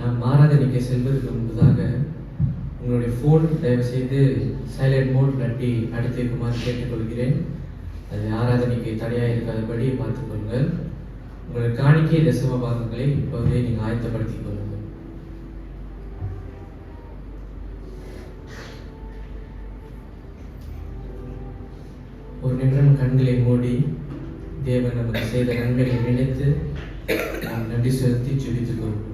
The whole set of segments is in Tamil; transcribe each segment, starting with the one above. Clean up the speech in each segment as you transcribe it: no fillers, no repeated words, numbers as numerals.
நாம் ஆராதனைக்கு செல்வதற்கு முன்பதாக உங்களுடைய ஃபோன் தயவுசெய்து சைலண்ட் மோட் நட்டி அடுத்து இருக்குமாறு கேட்டுக்கொள்கிறேன். அது ஆராதனைக்கு தடையாக இருக்காதபடி பார்த்துக்கொள்ளுங்கள். உங்களுடைய காணிக்கை தசம பாகங்களை இப்போதே நீங்கள் ஆயத்தப்படுத்திக் கொள்ளுங்கள். ஒரு நிமிடம் கண்களை மூடி தேவன் நமக்கு செய்த நன்மைகளை நினைத்து நாம் நன்றி செலுத்தி ஜெபித்துக் கொள்வோம்.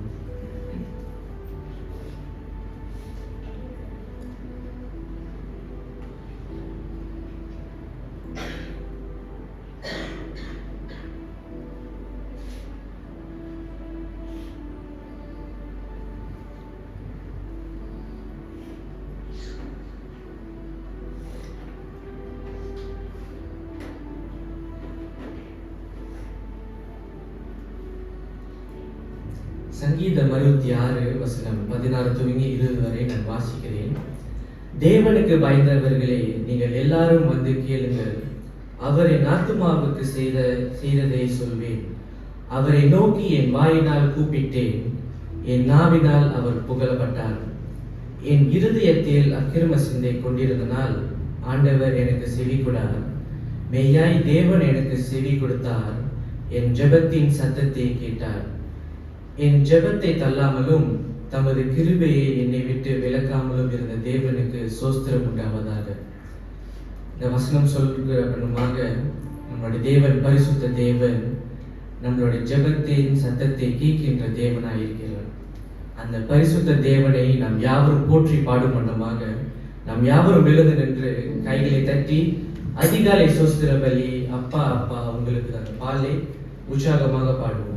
சங்கீதம் 66:16 துவங்கி 20 வரை நான் வாசிக்கிறேன். தேவனுக்கு பயந்தவர்களே, நீங்கள் எல்லாரும் வந்து கேளுங்கள். அவர் என் ஆத்துமாவுக்கு செய்ததை சொல்வேன். அவரை நோக்கி என் வாயினால் கூப்பிட்டேன். என் நாவினால் அவர் புகழப்பட்டார். என் இருதயத்தில் அக்கிரம சிந்தை கொண்டிருந்தனால் ஆண்டவர் எனக்கு செவி கொடார். மெய்யாய் தேவன் எனக்கு செவி கொடுத்தார். என் ஜெபத்தின் சத்தத்தை கேட்டார். என் ஜெபத்தை தள்ளாமலும் தமது கிருபையை என்னை விட்டு விலக்காமலும் இருந்த தேவனுக்கு சோஸ்திரம் உண்டாவதாக. இந்த வசனம் சொல்கிற பண்ணுமாக நம்மளுடைய தேவன் பரிசுத்த தேவன், நம்மளுடைய ஜெபத்தின் சத்தத்தை கேட்கின்ற தேவனாயிருக்கிறார். அந்த பரிசுத்த தேவனை நாம் யாவரும் போற்றி பாடும் வண்ணமாக நாம் யாவரும் எழுந்து நின்று கைகளை தட்டி அதிகாலை சோஸ்திர பலி அப்பா அப்பா உங்களுக்கு அந்த பாலை உற்சாகமாக பாடுவோம்.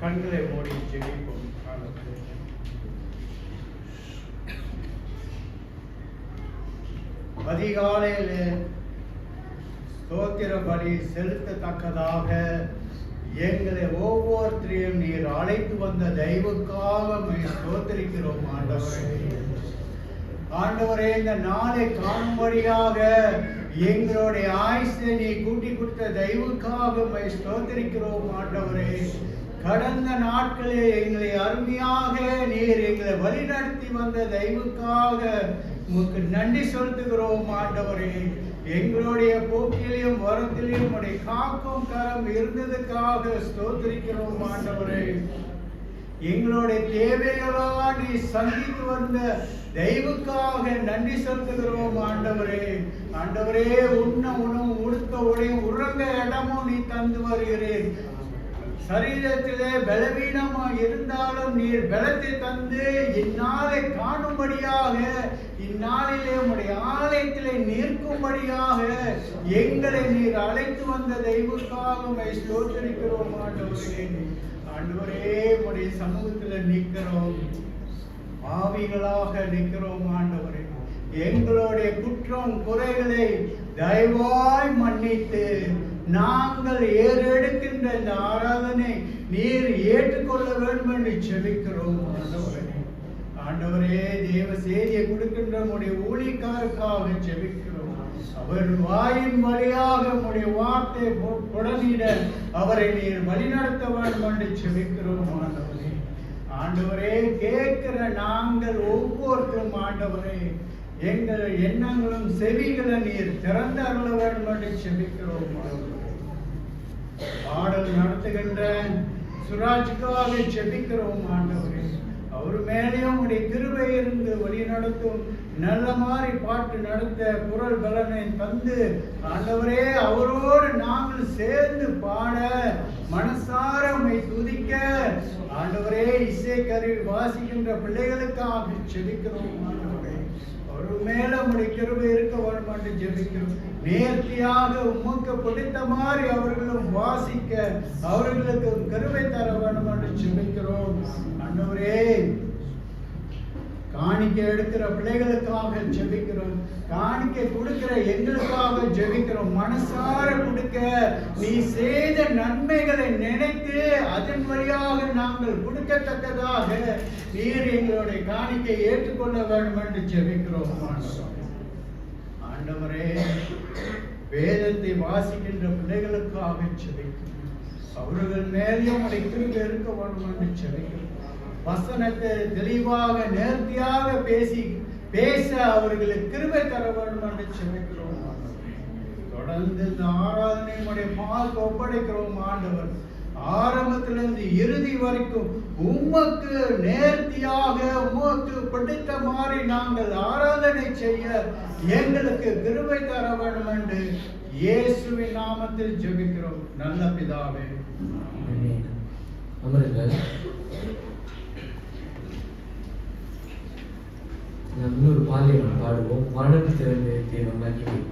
கண்களை மூடி ஜெபிப்போம். அதிகாலையில் ஸ்தோத்திர பலி செலுத்தத்தக்கதாக எங்களை ஒவ்வொருத்தரையும் நீர் அழைத்து வந்த தெய்வக்காக ஸ்தோத்திரிக்கிறோம் ஆண்டவரே. ஆண்டவரே, இந்த நாளை காணும்படியாக எங்களுடைய ஆயுசை நீ கூட்டி கொடுத்த தெய்வக்காக ஸ்தோத்திரிக்கிறோம் ஆண்டவரே. கடந்த நாட்களில் எங்களை அருமையாக நீர் எங்களை வழிநடத்தி வந்த தெய்வக்காக உமக்கு நன்றி செலுத்துகிறோம் ஆண்டவரே. எங்களுடைய போக்கிலையும் வரத்திலையும் உடைய காக்கும் கரம் இருந்ததுக்காக ஸ்தோத்திரிக்கிறோம் ஆண்டவரே. எங்களுடைய தேவைகளாக நீ சந்தித்து வந்த தெய்வக்காக நன்றி செலுத்துகிறோம் ஆண்டவரே. ஆண்டவரே, உண்ண உணவு, உடுத்த உடையும், உறங்க இடமும் நீ தந்து வருகிறேன். சரீரத்திலே பலவீனமாக இருந்தாலும் நீர் பலத்தை தந்து இந்நாளை காணும்படியாக, இந்நாளிலே உடைய ஆலயத்திலே நிற்கும்படியாக எங்களை நீர் அழைத்து வந்த தெய்வக்காக ஸ்தோத்திரிக்கிறோம் ஆண்டவரே. ஆண்டவரே, உடைய சமூகத்தில் நிற்கிறோம், பாவிகளாக நிற்கிறோம் ஆண்டவரே. எங்களுடைய குற்றம் குறைகளை தயவாய் மன்னித்து நாங்கள் ஏறெடுக்கின்ற இந்த ஆராதனை நீர் ஏற்றுக்கொள்ள வேண்டும் என்று செபிக்கிறோம் ஆண்டவரே. ஆண்டவரே, தேவ செய்தியை கொடுக்கின்ற உடைய ஊழியக்காரருக்காக செபிக்கிறோம். அவர் வாயின் வழியாக உடைய வார்த்தை புடனிட அவரை நீர் வழிநடத்த வேண்டும் என்று செபிக்கிறோம் ஆண்டவரே. ஆண்டவரே, கேட்கிற நாங்கள் ஒவ்வொருத்தரும் ஆண்டவரே எங்கள் எண்ணங்களும் செவிகளை நீர் திறந்து அருள வேண்டும் என்று செபிக்கிறோம். பாடல் நடத்துகின்ற சுராஜுக்காக செபிக்கிறோம் ஆண்டவரே. அவர் மேலேயும் உடைய கிருபை இருந்து வழி நடத்தும், நல்ல மாதிரி பாட்டு நடத்த குரல் பலனை தந்து ஆண்டவரே அவரோடு நாங்கள் சேர்ந்து பாட மனசார உம்மை துதிக்க ஆண்டவரே இசை கருவி வாசிக்கின்ற பிள்ளைகளுக்காக செபிக்கிறோம் ஆண்டவரே. ஒரு மேல உடைய கிருபை இருக்க வேண்டும் என்று ஜெபிக்கிறோம். நேர்த்தியாக உமக்கு பிடித்த மாதிரி அவர்களும் வாசிக்க அவர்களுக்கு கிருபை தர வேண்டும் என்று ஜெபிக்கிறோம் ஆண்டவரே. காணிக்கை எடுக்கிற பிள்ளைகளுக்காக ஜெபிக்கிறோம், காணிக்கை கொடுக்கிற எங்களுக்காக ஜெபிக்கிறோம். மனசார கொடுக்க நீ செய்த நன்மைகளை நினைத்து அதன் வழியாக நாங்கள் கொடுக்கத்தக்கதாக நீர் எங்களுடைய காணிக்கை ஏற்றுக்கொள்ள வேண்டும் என்று ஜெபிக்கிறோம் ஆண்டவரே. வேதத்தை வாசிக்கின்ற பிள்ளைகளுக்காக ஜெபிக்கிறோம், அவர்கள் மேலேயும் உடைய கிருபை இருக்க வேண்டும் என்று ஜெபிக்கிறோம். வசனத்தை தெளிவாக நேர்த்தியாக பேச அவர்களுக்கு கிருபை தர வேண்டும் என்று செபிக்கிறோம். தொடர்ந்து இந்த ஆராதனை உடைய பால் ஒப்படைக்கிறோம் ஆண்டவர். ஆரம்பத்திலிருந்து இறுதி வரைக்கும் உமக்கு நேர்த்தியாக உமக்கு பிடித்த மாதிரி நாங்கள் ஆராதனை செய்ய எங்களுக்கு கிருபை தர வேண்டும் என்று இயேசுவின் நாமத்தில் ஜெபிக்கிறோம் நல்ல பிதாவே. அமருங்கள். நாம் இன்னொரு பாலியம் பாடுவோம். மனம் திறந்து தேவ மகிமை.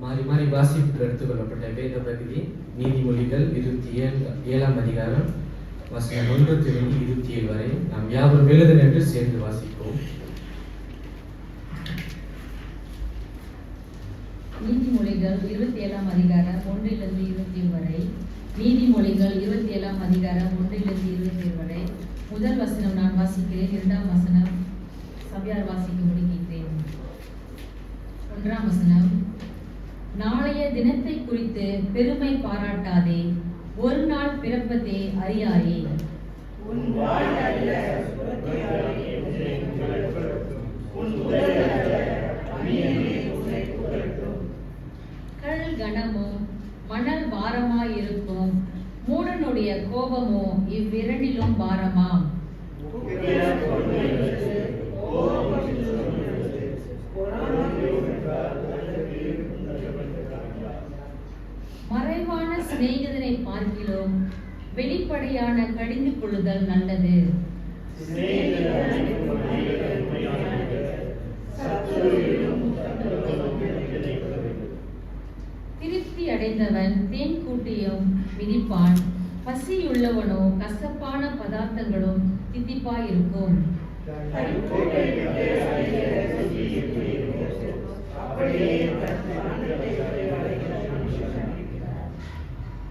மாறி மாறி வாசிப்புக்கு எடுத்துக்கொள்ளப்பட்ட வேத பகுதி நீதிமொழிகள் 27ஆம் அதிகாரம் வசனம் 1 தொடங்கி 27 வரை நாம் யாவரும் எழுத நின்று சேர்ந்து வாசிப்போம். நீதிமொழிகள் 27ஆம் அதிகாரம் 1 27 வரை. நீதிமொழிகள் 27ஆம் அதிகாரம் 1 27 வரை. முதல் வசனம் நான் வாசிக்கிறேன், இரண்டாம் வசனம் சபையார் வாசிக்க முடிக்கிறேன். 1ஆம் வசனம். நாளைய தினத்தை குறித்து பெருமை பாராட்டாதே, ஒரு நாள் பிறப்பதே அறியாயே. கல் கனமும் மணல் பாரமாயிருக்கும், மூடனுடைய கோபமோ இவ்விரண்டிலும் பாரமாம். மறைவான சிநேகிதனை பார்க்கிலும் வெளிப்படையான கடிந்து கொள்ளுதல் நல்லது. திருப்தி அடைந்தவன் தேன் கூட்டியும் மிதிப்பான், பசியுள்ளவனோ கசப்பான பதார்த்தங்களும் தித்திப்பாயிருக்கும்.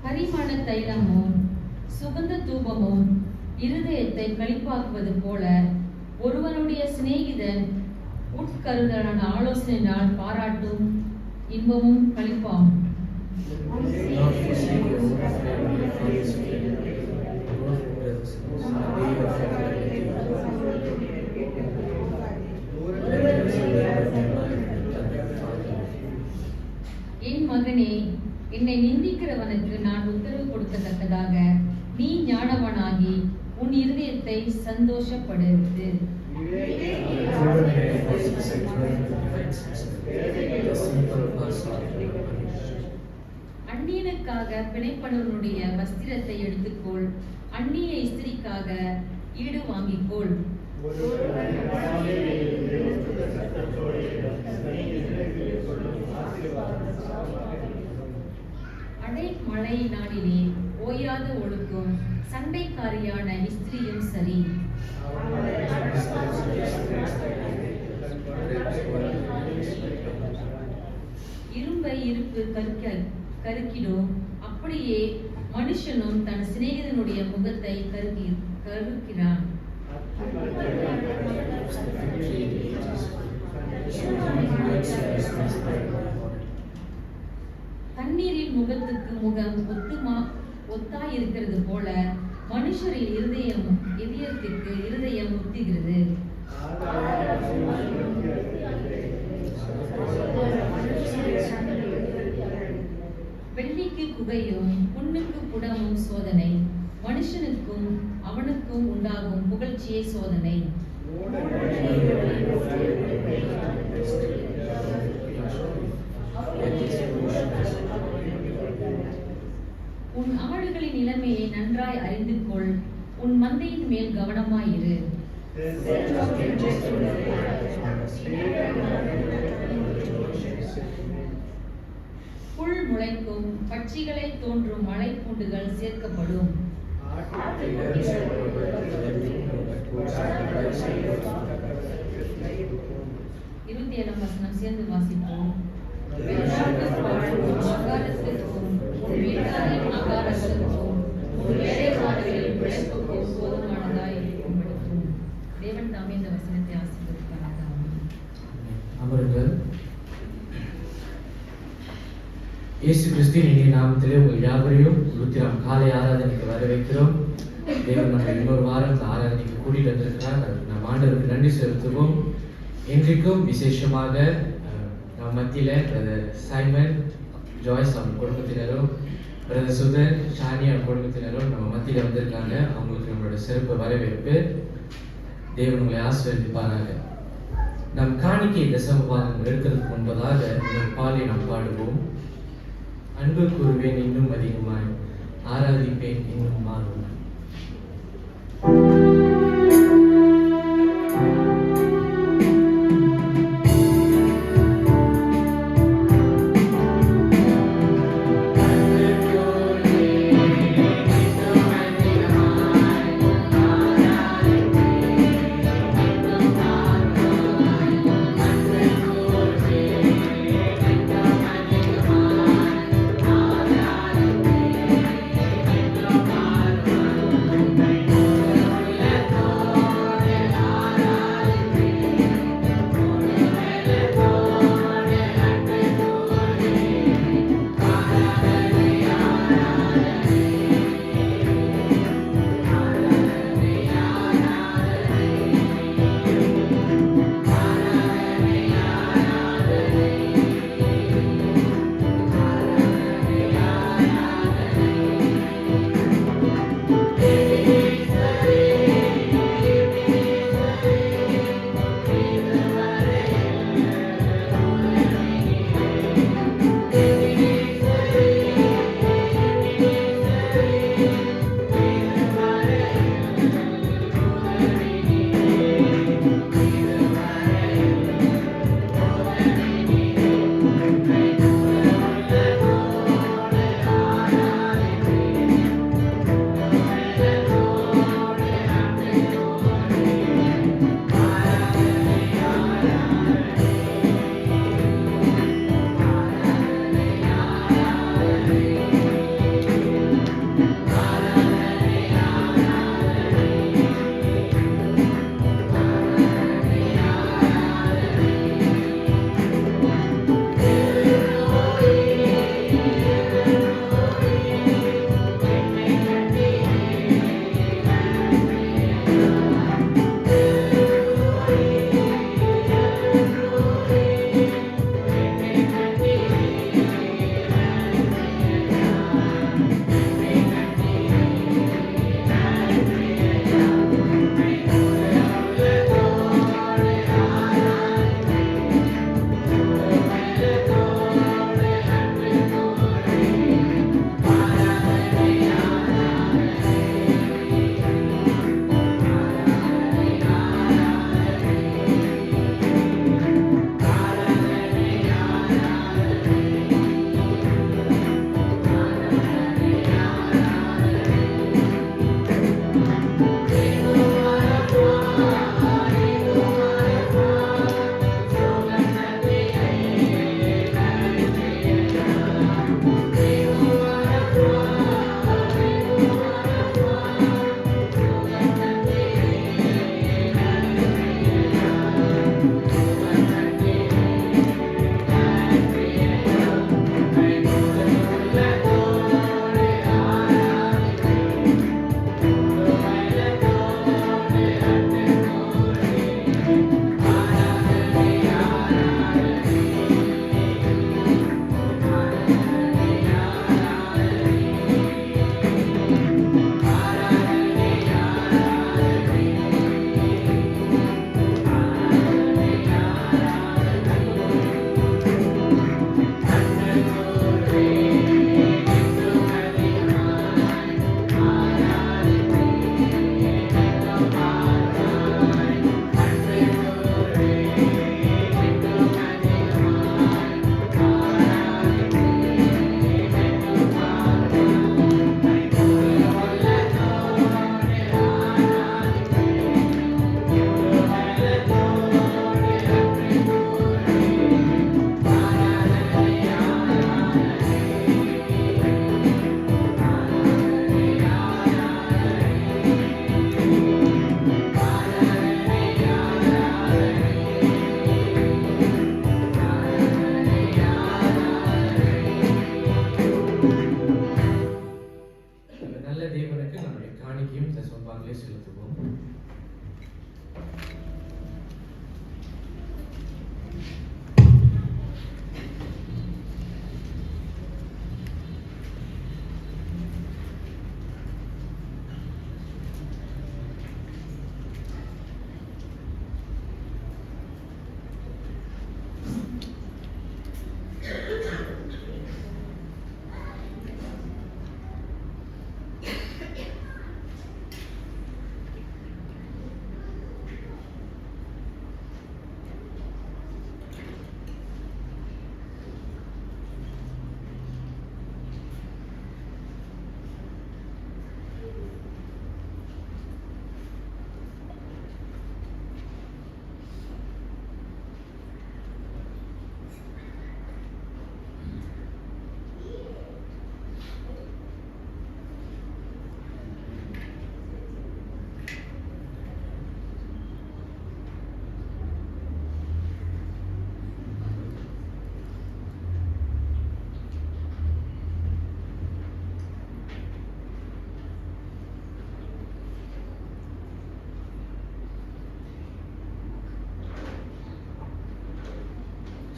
பரிமள தைலமும் சுகந்த தூபமும் இருதயத்தை களிப்பாக்குவது போல ஒருவனுடைய சிநேகிதன் உட்கருதலான ஆலோசனையினால் பாராட்டும் இன்பமும் களிப்பாம். என் மகனே, என்னை நிந்திக்கிறவனுக்கு நான் உத்தரவு கொடுக்கத்தக்கதாக நீ ஞானவனாகி உன் இருதயத்தை சந்தோஷப்படுத்து. அந்நியனுக்காக பிணைப்பனவனுடைய வஸ்திரத்தை எடுத்துக்கொள், அந்நிய ஸ்திரீக்காக ஈடு வாங்கிக்கொள். அடை மழை நாளிலே ஓயாத ஒழுக்கும் சண்டைக்காரியான ஸ்திரீயும் சரி. இரும்பை இருப்பு கருக்கிடும், அப்படியே மனுஷனும் தன் சிநேகிதனுடைய முகத்தை கருக்கிறான். தண்ணீரில் முகத்துக்கு முகம் ஒத்தாயிருக்கிறது போல மனுஷரின் இதயத்திற்கு இருதயம் முத்துகிறது. வெள்ளிக்கு குகையும் புண்ணுக்கு புடமும் சோதனை, மனுஷனுக்கும் அவனுக்கும் உண்டாகும் புகழ்ச்சியே சோதனை. உன் ஆடுகளின் நிலைமையை நன்றாய் அறிந்து கொள், உன் மந்தையின் மேல் கவனமாயிரு. புல் முளைக்கும், பட்சிகளை தோன்றும் மலை பூண்டுகள் சேர்க்கப்படும். இருபத்தி 7ஆம் வசனம் சேர்ந்து வாசிப்போம். தேவன் தாமே இந்த வசனத்தை ஆசீர்வதிப்பாராக. அமருங்கள். இயேசு கிறிஸ்துவின் இனிய நாமத்திலே உங்கள் யாவரையும் லுத்திராம் காலை ஆராதனைக்கு வரவேற்கிறோம். தேவன் நம்ம இன்னொரு வாரம் ஆராதனைக்கு கூட்டிட்டு வந்திருக்கிறார். நம் ஆண்டவருக்கு நன்றி செலுத்துவோம். இன்றைக்கும் விசேஷமாக நம்ம மத்தியில் பிரதர் சைமன் ஜாய்ஸ் அவங்க குடும்பத்தினரும் பிரதர் சுதர் ஷானி அவங்க குடும்பத்தினரும் நம்ம மத்தியில் வந்திருக்காங்க. அவங்களுக்கு நம்மளோட சிறப்பு வரவேற்பு. தேவன் உங்களை ஆசீர்வதிப்பாராக. நம் காணிக்கை தசமபாகம் எடுக்கிறதுக்கு முன்பதாக இந்த பாலை நாம் பாடுவோம். அன்பு கூறுவேன் இன்னும் அதிகமாய், ஆராதிப்பேன் இன்னும் மாறுமாய்.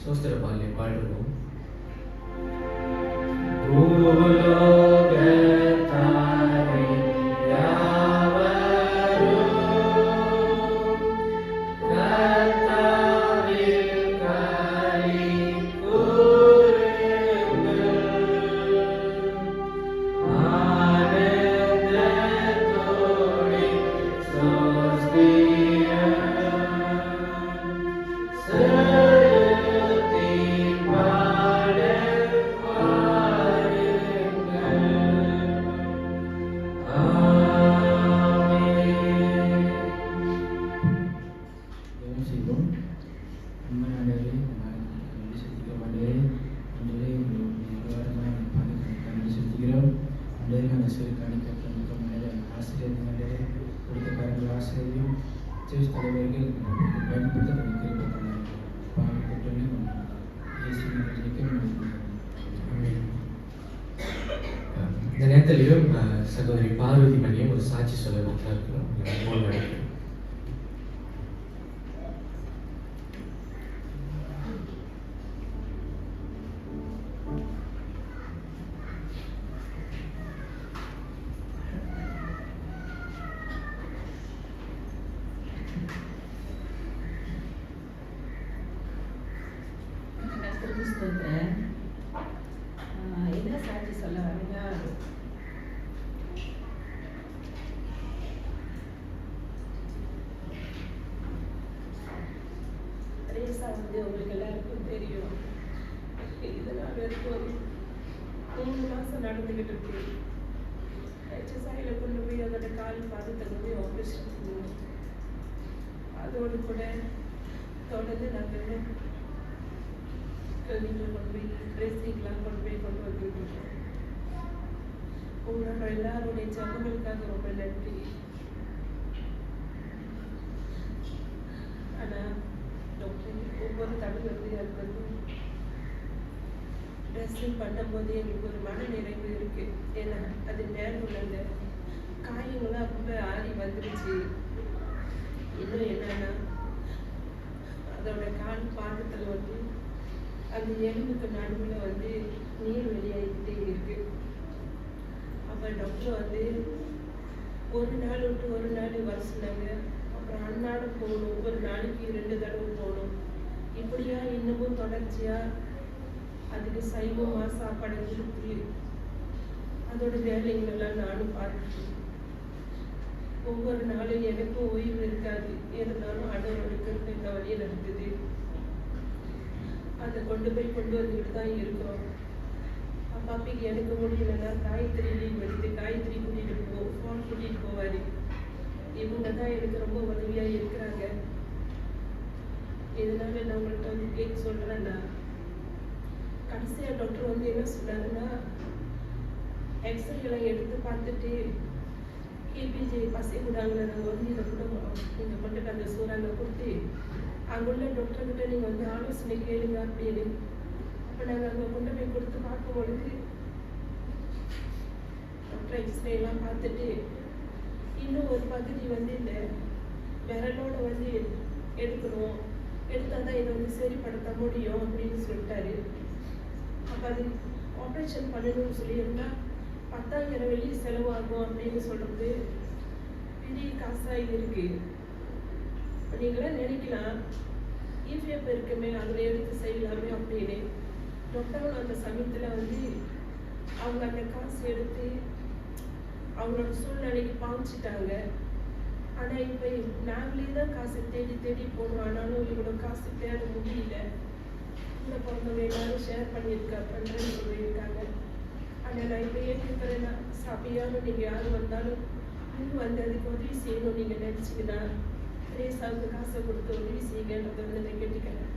சோஸ்திர பாடலை பாடுவோம். இந்த நேரத்திலையும் சகோதரி பார்வதி மணியும் ஒரு சாட்சி சொல்ல இருக்கிறோம். என்ன சாட்சி சொல்ல வரீங்க? ரேசா உங்களுக்கு எல்லாருக்கும் தெரியும். இதனால் வரைக்கும் 3 மாசம் நடந்துகிட்டு இருக்கு. HSIல கொண்டு போய் அதோட கால் பாதத்தை போய் ஆப்ரேஷன் பண்ணுவோம். அதோடு கூட தொடர்ந்து நாங்கள் கொண்டு போய் ட்ரெஸ்ஸிங்லாம் கொண்டு வந்துட்டு இருக்கோம். உங்களோட எல்லாருடைய ஜனங்களுக்காக ரொம்ப நன்றி. ஆனால் டாக்டர் ஒவ்வொரு தடவை இருக்கிறது ட்ரெஸ்ஸிங் பண்ணும்போது எங்களுக்கு ஒரு மன நிறைவு இருக்கு. ஏன்னா அது நேரம் அந்த காயங்களாம் ரொம்ப ஆறி வந்துருச்சு. இன்னும் என்னன்னா அதோட கால் பாதத்தில் அந்த எலும்புக்கு நடுவில் நீர் வெளியாகிக்கிட்டே இருக்கு. அப்போ டாக்டர் ஒரு நாள் விட்டு ஒரு நாள் வர சொன்னாங்க. அப்புறம் அன்னாடம் போகணும், ஒரு நாளைக்கு 2 தடவை போகணும். இப்படியா இன்னமும் தொடர்ச்சியா அதுக்கு சைவமாக சாப்பாடு கொடுத்து அதோட வேலைங்களெல்லாம் நானும் பார்த்துட்டு ஒவ்வொரு நாளும் எனக்கும் ஓய்வு இருக்காது. இருந்தாலும் ஆண்டவருக்கு இந்த வழியை நடக்குது. அதை கொண்டு வந்துக்கிட்டு தான் இருக்கிறோம். அப்பாப்பிக்கு எனக்கு முடியலன்னா காயத்ரி லீவ் எடுத்து காயத்ரி கூட்டிகிட்டு ஃபோன் கூட்டிகிட்டு போவார். இவங்க தான் எனக்கு ரொம்ப உதவியாக இருக்கிறாங்க. இதனால நான் உங்கள்கிட்ட கேட்க சொல்கிறேன்னா, கடைசியாக டாக்டர் என்ன சொன்னாருன்னா, எக்ஸ்ரேலாம் எடுத்து பார்த்துட்டு கேபிஜி பசி கூடாங்கள நாங்கள் இதை கூட நீங்கள் கொண்டு அந்த சூறாங்க கொடுத்து அங்குள்ள டாக்டர்கிட்ட நீங்கள் ஆலோசனை கேளுங்க அப்படின்னு. அப்போ நாங்கள் அங்கே கொண்டு போய் கொடுத்து பார்க்கும்பொழுது டாக்டர் எக்ஸ்ரேலாம் பார்த்துட்டு இன்னும் ஒரு பகுதி இந்த விரலோட எடுக்கணும், எடுத்தால் தான் இதை சரிப்படுத்த முடியும் அப்படின்னு சொல்லிட்டாரு. அப்போ அது ஆப்ரேஷன் பண்ணணும்னு சொல்லியிருந்தா 10,000 வெளியே செலவாகும் அப்படின்னு சொல்கிறது பெரிய காசாக இருக்கு. நீங்களாம் நினைக்கலாம் ஈஃபிஎஃப் இருக்குமே அதில் எடுத்து செய்யலாமே அப்படின்னு. டாக்டரும் அந்த சமயத்தில் அவங்க அந்த காசு எடுத்து அவங்களோட சூழ்நிலைக்கு பாவிச்சிட்டாங்க. ஆனால் இப்போ நாங்களே தான் காசு தேடி போகணும். ஆனாலும் இவ்வளோ காசு தேட முடியல. கூட பிறந்தவங்க எல்லாரும் ஷேர் பண்ணுறேன்னு சொல்லியிருக்காங்க. ஆனால் நான் இப்போ ஏற்றுக்கிறேன்னா சபையாலும் நீங்கள் யார் வந்தாலும் இன்னும் அதுக்கு உதவி செய்யணும் நீங்கள் நினச்சிங்கன்னா ரேசாவுக்கு காசை கொடுத்து உதவி செய்யுங்கன்றதை நான் கேட்டுக்கிறேன்.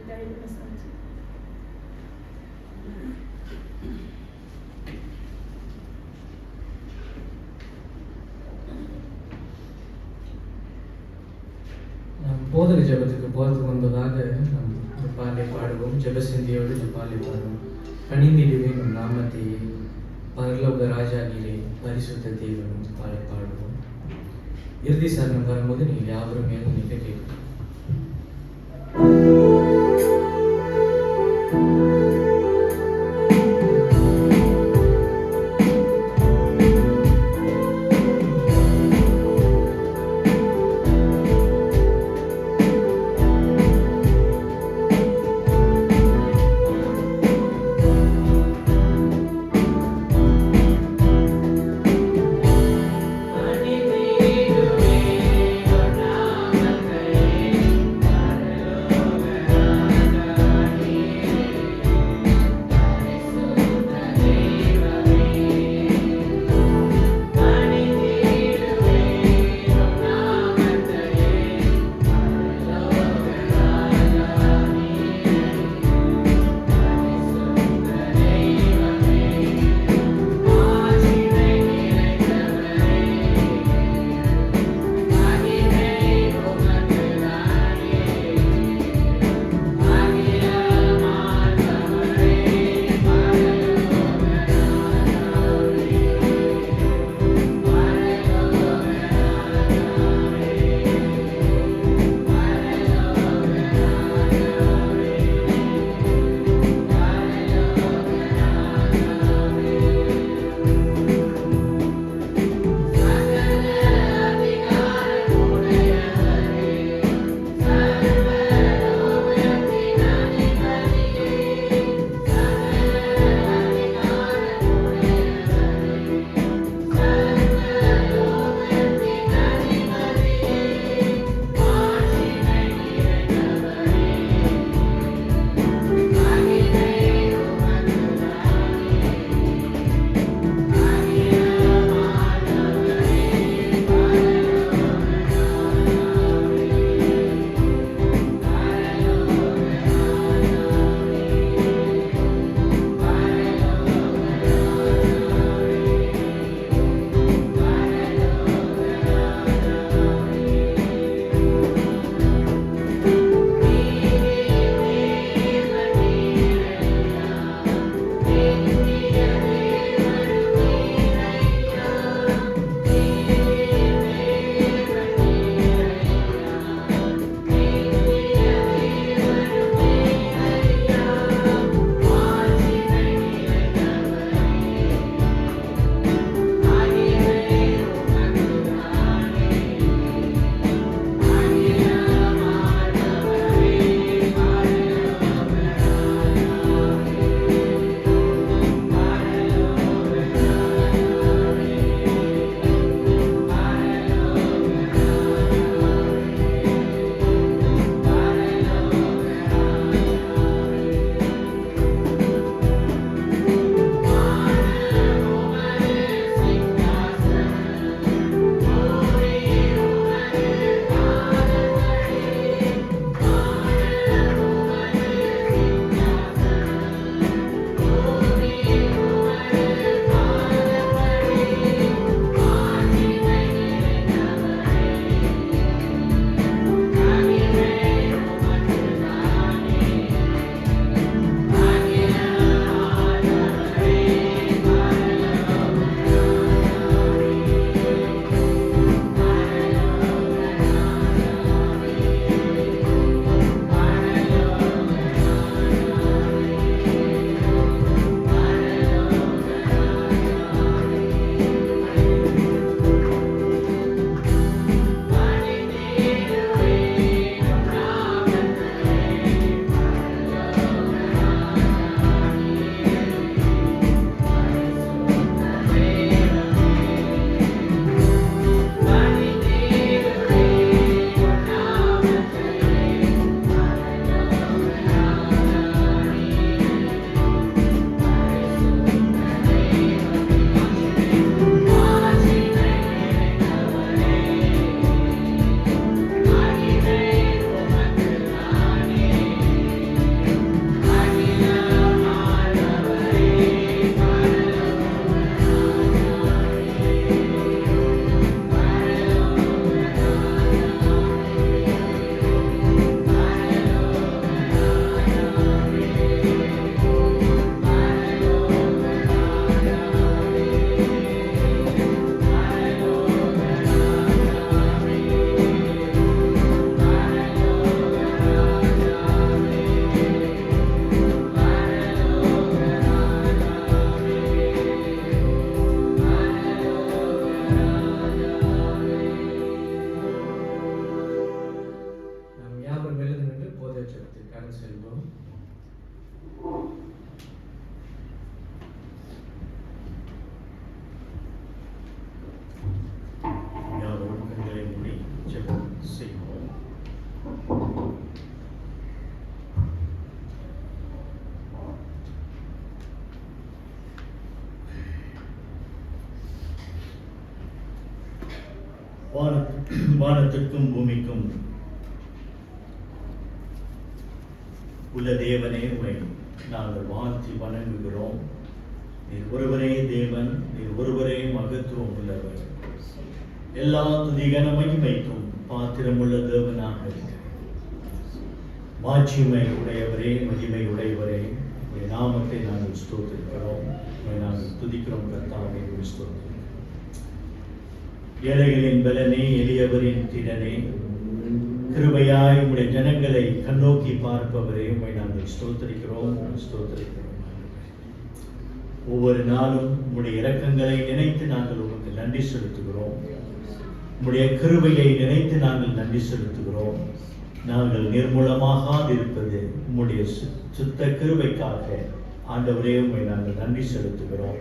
இதான் என்னோட சாட்சி. போதக ஜபத்துக்கு போகிறதுக்கு முன்பதாக நம் பாலை பாடுவோம். ஜபசிந்தியோடு பாலை பாடுவோம். கணிந்திடுவே நம் நாமத்தை பரலோக ராஜாகிலே பரிசுத்த தேவனும் பாலை பாடுவோம். இறுதி சரணம் வரும்போது நீங்கள் யாவரும் மேலும் நிற்க கேட்கணும். வானத்திற்கும் பூமிக்கும் உள்ள தேவனே உம்மை நாங்கள் வாழ்த்தி வணங்குகிறோம். நீர் ஒருவரே தேவன், நீர் ஒருவரே மகத்துவம் உள்ளவர். எல்லா துதிகன மகிமைக்கும் பாத்திரமுள்ள தேவனாக இருக்கிறார். மாட்சிமை உடையவரே, மகிமை உடையவரே, உடைய நாமத்தை நாங்கள் ஸ்தோத்திரிக்கிறோம், உம்மை நாங்கள் துதிக்கிறோம். கர்த்தாவே ஸ்தோத்திரம். ஏழைகளின் பலனே, எளியவரின் திறனே, கிருபையாய் உம்முடைய ஜனங்களை கண்ணோக்கி பார்ப்பவரே, உம்மை நாங்கள் ஸ்தோத்திரிக்கிறோம். ஒவ்வொரு நாளும் உம்முடைய இரக்கங்களை நினைத்து நாங்கள் உமக்கு நன்றி செலுத்துகிறோம். உம்முடைய கிருபையை நினைத்து நாங்கள் நன்றி செலுத்துகிறோம். நாங்கள் நிர்மூலமாகாதிருப்பது உம்முடைய சுத்த கிருபைக்காக ஆண்டவரே உம்மை நாங்கள் நன்றி செலுத்துகிறோம்.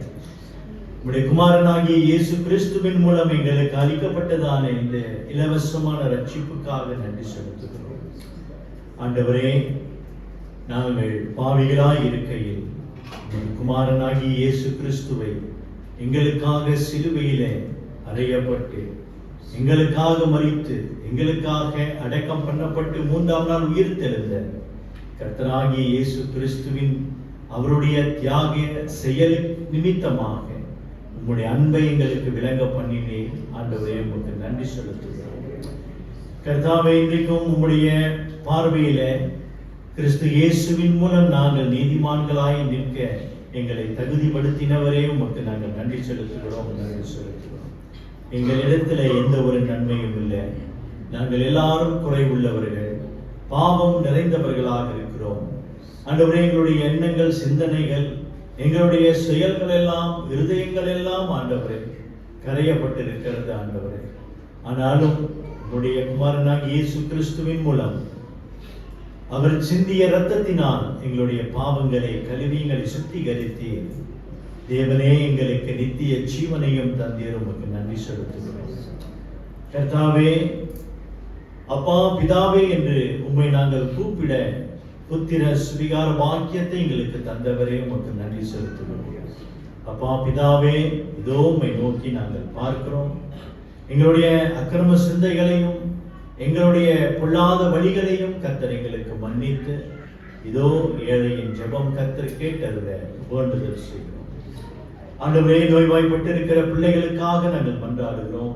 உம்முடைய குமாரனாகிய இயேசு கிறிஸ்துவின் மூலம் எங்களுக்கு அளிக்கப்பட்டதான இந்த இலவசமான ரட்சிப்புக்காக நன்றி செலுத்துகிறோம். ஆண்டவரே, நாங்கள் பாவிகளாய் இருக்கையில் குமாரனாகிய இயேசு கிறிஸ்துவை எங்களுக்காக சிலுவையிலே அறையப்பட்டு, எங்களுக்காக மரித்து, எங்களுக்காக அடக்கம் பண்ணப்பட்டு 3ஆம் நாள் உயிர் தெழுந்த கர்த்தராகிய இயேசு கிறிஸ்துவின் அவருடைய தியாக செயல் நிமித்தமாக உம்முடைய அன்பை எங்களுக்கு விளங்க பண்ணினே. ஆண்டவரே, உமக்கு நன்றி செலுத்துகிறோம். கர்த்தாவே, இன்றைக்கும் உம்முடைய பார்வையில கிறிஸ்து இயேசுவின் மூலம் நாங்கள் நீதிமான்களாய் நிற்க எங்களை தகுதிப்படுத்தினவரே, உமக்கு நாங்கள் நன்றி செலுத்துகிறோம். நன்றி செலுத்துகிறோம். எங்களிடத்துல எந்த ஒரு நன்மையும் இல்லை. நாங்கள் எல்லாரும் குறைவுள்ளவர்கள், பாவம் நிறைந்தவர்களாக இருக்கிறோம். ஆண்டவரே, எங்களுடைய எண்ணங்கள், சிந்தனைகள், எங்களுடைய செயல்கள் எல்லாம், இருதயங்கள் எல்லாம் ஆண்டவரே கரையப்பட்டிருக்கிறது ஆண்டவரே. ஆனாலும் உங்களுடைய குமாரனாகிய இயேசு கிறிஸ்துவின் மூலம் அவர் சிந்திய இரத்தத்தினால் எங்களுடைய பாவங்களை கழுவி எங்களை சுத்திகரித்தீர். தேவனே, எங்களுக்கு நித்திய ஜீவனையும் தந்தீர். உமக்கு நன்றி செலுத்துகிறோம். கர்த்தாவே, அப்பா பிதாவே என்று உம்மை நாங்கள் கூப்பிட புத்திர சுவிகார பாக்கியத்தை எங்களுக்கு தந்தவரே, உமக்கு நன்றி செலுத்துகிறோம். அப்பா பிதாவே, இதோ உம்மை நோக்கி நாங்கள் பார்க்கிறோம். எங்களுடைய அக்கிரம சிந்தைகளையும் எங்களுடைய பொல்லாத வழிகளையும் கர்த்தர் எங்களுக்கு மன்னித்து, இதோ ஏழையின் ஜெபம் கர்த்தர் கேட்டருள வேண்டுதல் செய்கிறோம். ஆண்டவரே, நோய்வாய்ப்பட்டிருக்கிற பிள்ளைகளுக்காக நாங்கள் மன்றாடுகிறோம்.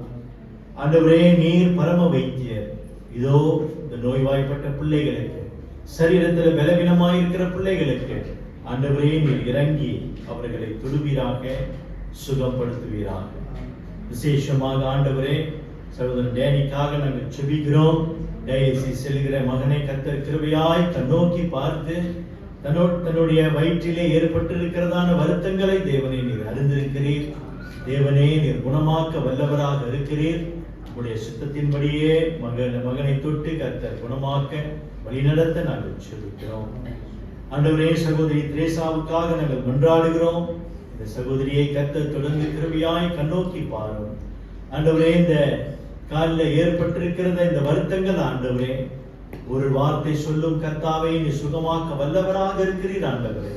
ஆண்டவரே, நீர் பரம வைத்தியர். இதோ இந்த நோய்வாய்ப்பட்ட பிள்ளைகளுக்கு, சரீரத்தில் பலவீனமாயிருக்கிற பிள்ளைகளுக்கு ஆண்டவரே நீர் இறங்கி அவர்களை தொடுவீராக, சுகப்படுத்துவீராக. விசேஷமாக ஆண்டவரே, சகோதரன் டேனிக்காக நாங்கள் செபிக்கிறோம். டயாலிசிஸ் செல்கிற மகனை கர்த்தர் கிருபையாய் கண்ணோக்கி பார்த்து, தன்னுடைய வயிற்றிலே ஏற்பட்டிருக்கிறதான வருத்தங்களை தேவனே நீர் அறிந்திருக்கிறீர். தேவனே, நீர் குணமாக்க வல்லவராக இருக்கிறீர். உடைய சித்தத்தின்படியே மகனை தொட்டு கர்த்தர் குணமாக்க வழிநடத்த நாங்கள் செபிக்கிறோம். ஆண்டவரே, சகோதரி திரேசாவுக்காக நாங்கள் மன்றாடுகிறோம். இந்த சகோதரியை கர்த்தர் தொடர்ந்து கிருபையாய் கண்ணோக்கி பாரும். ஆண்டவரே, இந்த காலில் ஏற்பட்டிருக்கிறத இந்த வருத்தங்கள் ஆண்டவரே, ஒரு வார்த்தை சொல்லும் கர்த்தாவே நீ சுகமாக்க வல்லவராக இருக்கிறீர். ஆண்டவரே,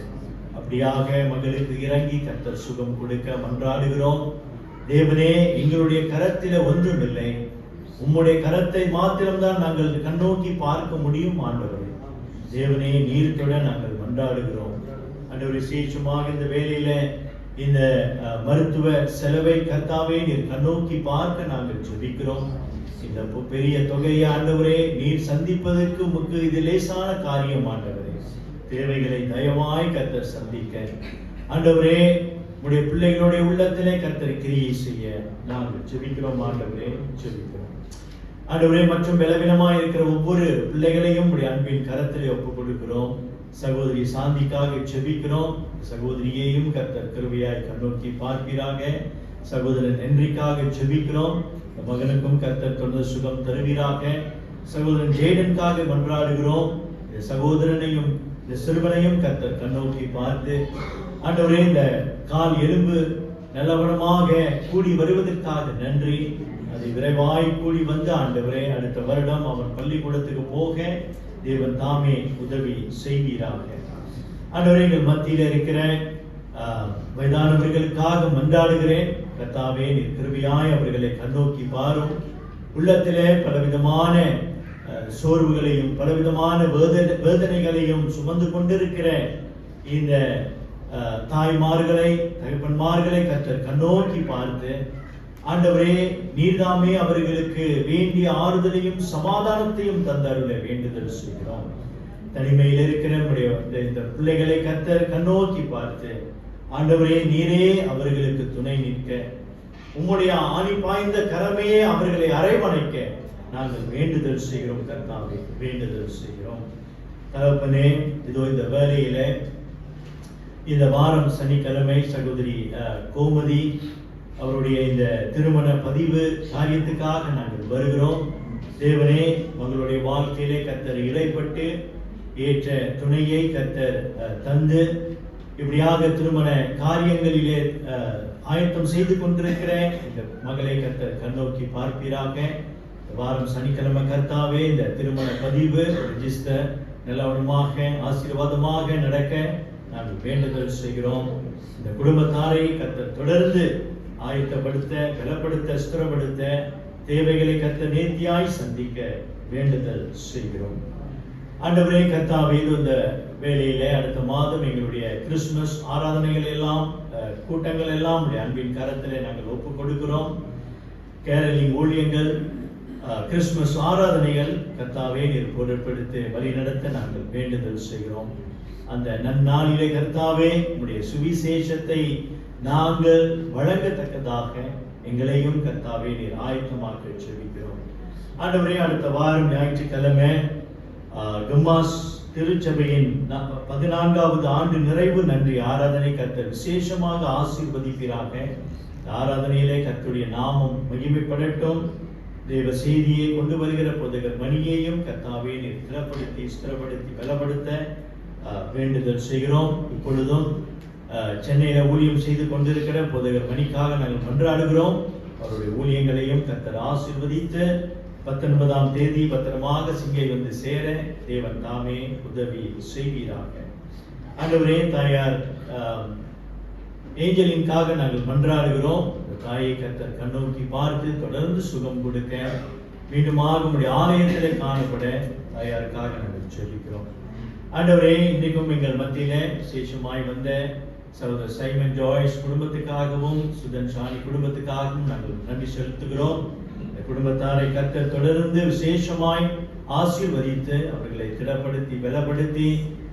அப்படியாக மகளுக்கு இறங்கி கர்த்தர் சுகம் கொடுக்க மன்றாடுகிறோம். தேவனே, எங்களுடைய கரத்தில ஒன்றுமில்லை, உம்முடைய கரத்தை மாத்திரம்தான் நாங்கள் கண்ணோக்கி பார்க்க முடியும். ஆண்டவரே, தேவனே, நீர்த்தோட நாங்கள் மன்றாடுகிறோம். ஆண்டவரே, விசேஷமாக இந்த வேளையில இந்த மருத்துவ செலவை கர்த்தாவே நீர் கண்ணோக்கி பார்க்க நாங்கள் ஜெபிக்கிறோம். இந்த பெரிய தொகையை ஆண்டவரே நீர் சந்திப்பதற்கு உமக்கு இது லேசான காரியம். ஆண்டவரே, தேவைகளை தயவாய் கர்த்தர் சந்திக்க ஆண்டவரே உடைய பிள்ளைகளுடைய உள்ளத்திலே கர்த்தர் கிரியை செய்ய நாங்கள் ஜெபிக்கிறோம். ஆண்டவரே, ஜெபிக்கிறோம். ஆண்டவரே, மற்றும் பலவீனமாய் இருக்கிற ஒவ்வொரு பிள்ளைகளையும் உடைய அன்பின் கரத்திலே ஒப்புக் கொடுக்கிறோம். சகோதரி சாந்திக்காக ஜெபிக்கிறோம். சகோதரியையும் கர்த்தர் கிருபையாய் கண்ணோக்கி பார்ப்பீராக. சகோதரன் ஹென்ரிக்காக ஜெபிக்கிறோம். மகனுக்கும் கர்த்தர் தொடர்ந்து சுகம் தருவீராக. சகோதரன் ஜேடனுக்காக மன்றாடுகிறோம். சகோதரனையும் இந்த சிறுவனையும் கர்த்தர் கண்ணோக்கி பார்த்து ஆண்டவரே, இந்த கால் எலும்பு நல்லவனமாக கூடி வருவதற்காக நன்றி. அதை விரைவாய் கூடி வந்து ஆண்டவரே அடுத்த வருடம் அவன் பள்ளிக்கூடத்துக்கு போக தேவன் தாமே உதவி செய்வீராக. ஆண்டவரே, எங்கள் மத்தியில் இருக்கிற வயதானவர்களுக்காக மன்றாடுகிறேன். கர்த்தாவே, நீர் கிருபையாய் அவர்களை கண்ணோக்கி பாரும். உள்ளத்திலே பலவிதமான சோர்வுகளையும் பலவிதமான வேதனைகளையும் சுமந்து கொண்டிருக்கிற இந்த தாய்மார்களை தகப்பன்மார்களை கர்த்தர் கண்ணோக்கி பார்த்து, ஆண்டவரே நீர்தாமே அவர்களுக்கு வேண்டிய ஆறுதலையும் சமாதானத்தையும் தந்தருள வேண்டுதல் செய்கிறோம். தனிமையில் இருக்கிற இந்த பிள்ளைகளை கர்த்தர் கண்ணோக்கி பார்த்து, ஆண்டவரே நீரே அவர்களுக்கு துணை நிற்க, உம்முடைய ஆணி பாய்ந்த கரமே அவர்களை அரவணைக்க நாங்கள் வேண்டுதல் செய்கிறோம். கர்த்தாவே வேண்டுதல் செய்கிறோம். தகப்பனே, இதோ இந்த வேளையில இந்த வாரம் சனிக்கிழமை சகோதரி கோமதி அவருடைய இந்த திருமண பதிவு காரியத்துக்காக நாங்கள் வருகிறோம். தேவனே, உங்களுடைய வாழ்க்கையிலே கர்த்தர் இடைப்பட்டு ஏற்ற துணையை கர்த்தர் தந்து இப்படியாக திருமண காரியங்களிலே ஆயத்தம் செய்து கொண்டிருக்கிற இந்த மகளை கர்த்தர் கண்ணோக்கி பார்ப்பீராக. வாரம் சனிக்கிழமை கர்த்தாவே இந்த திருமண பதிவு ரெஜிஸ்டர் நல்லவனமாக ஆசீர்வாதமாக நடக்க நாங்கள் வேண்டுதல் செய்கிறோம். இந்த குடும்பத்தாரை கர்த்தர் தொடர்ந்து ஆயத்தப்படுத்த, பலப்படுத்த, ஸ்திரப்படுத்த, தேவைகளை கர்த்தர் நேர்த்தியாய் சந்திக்க வேண்டுதல் செய்கிறோம். ஆண்டவரே கர்த்தாவே, இந்த வேளையிலே அடுத்த மாதம் எங்களுடைய கிறிஸ்துமஸ் ஆராதனைகள் எல்லாம் கூட்டங்கள் எல்லாம் அன்பின் கரத்திலே நாங்கள் ஒப்புக் கொடுக்கிறோம். கேரளின் ஊழியங்கள், கிறிஸ்துமஸ் ஆராதனைகள் கர்த்தாவே நீர் பொருட்படுத்தி வழி நடத்த நாங்கள் வேண்டுதல் செய்கிறோம். அந்த நன்னாளிலே கர்த்தாவே உம்முடைய சுவிசேஷத்தை நாங்கள் வழங்கத்தக்கதாக எங்களையும் கர்த்தாவே நீர் ஆயத்தமாக்க செபிக்கிறோம். ஆண்டவரே, அடுத்த வாரம் ஞாயிற்றுக்கிழமை கம்மாஸ் திருச்சபையின் 14வது ஆண்டு நிறைவு நன்றி ஆராதனை கர்த்தர் விசேஷமாக ஆசீர்வதிப்பீராக. ஆராதனையிலே கர்த்தருடைய நாமம் மகிமைப்படட்டும். தேவ செய்தியை கொண்டு வருகிற போதகர் மணியையும் கர்த்தாவே நீர் திடப்படுத்தி, ஸ்திரப்படுத்தி, பலப்படுத்த வேண்டுதல் செய்கிறோம். இப்பொழுதும் சென்னையில ஊழியம் செய்து கொண்டிருக்கிற போதகர் மணிக்காக நாங்கள் மன்றாடுகிறோம். அவருடைய ஊழியங்களையும் கர்த்தர் ஆசீர்வதித்து 19ஆம் தேதி பத்திரமாக சிங்கை வந்து சேர தேவன் தாமே உதவி செய்வீராக. ஆண்டவரே, தாயார் ஏஞ்சலின்காக நாங்கள் மன்றாடுகிறோம். தாயை கர்த்தர் கண்ணோக்கி பார்த்து தொடர்ந்து சுகம் கொடுக்க, மீண்டுமாக உங்களுடைய ஆலயத்திலே காணப்பட தாயாருக்காக நாங்கள் சொல்லிக்கிறோம். ஆண்டவரே, இன்றைக்கும் எங்கள் மத்தியில விசேஷமாய் வந்த சகோதரர் சைமன் ஜாய்ஸ் குடும்பத்துக்காகவும் சுதன் ஷானி குடும்பத்துக்காகவும் நாங்கள் நன்றி செலுத்துகிறோம். குடும்பத்தாரை கர்த்தர் தொடர்ந்து விசேஷமாய் ஆசீர்வதித்து அவர்களை திடப்படுத்தி, பலப்படுத்தி,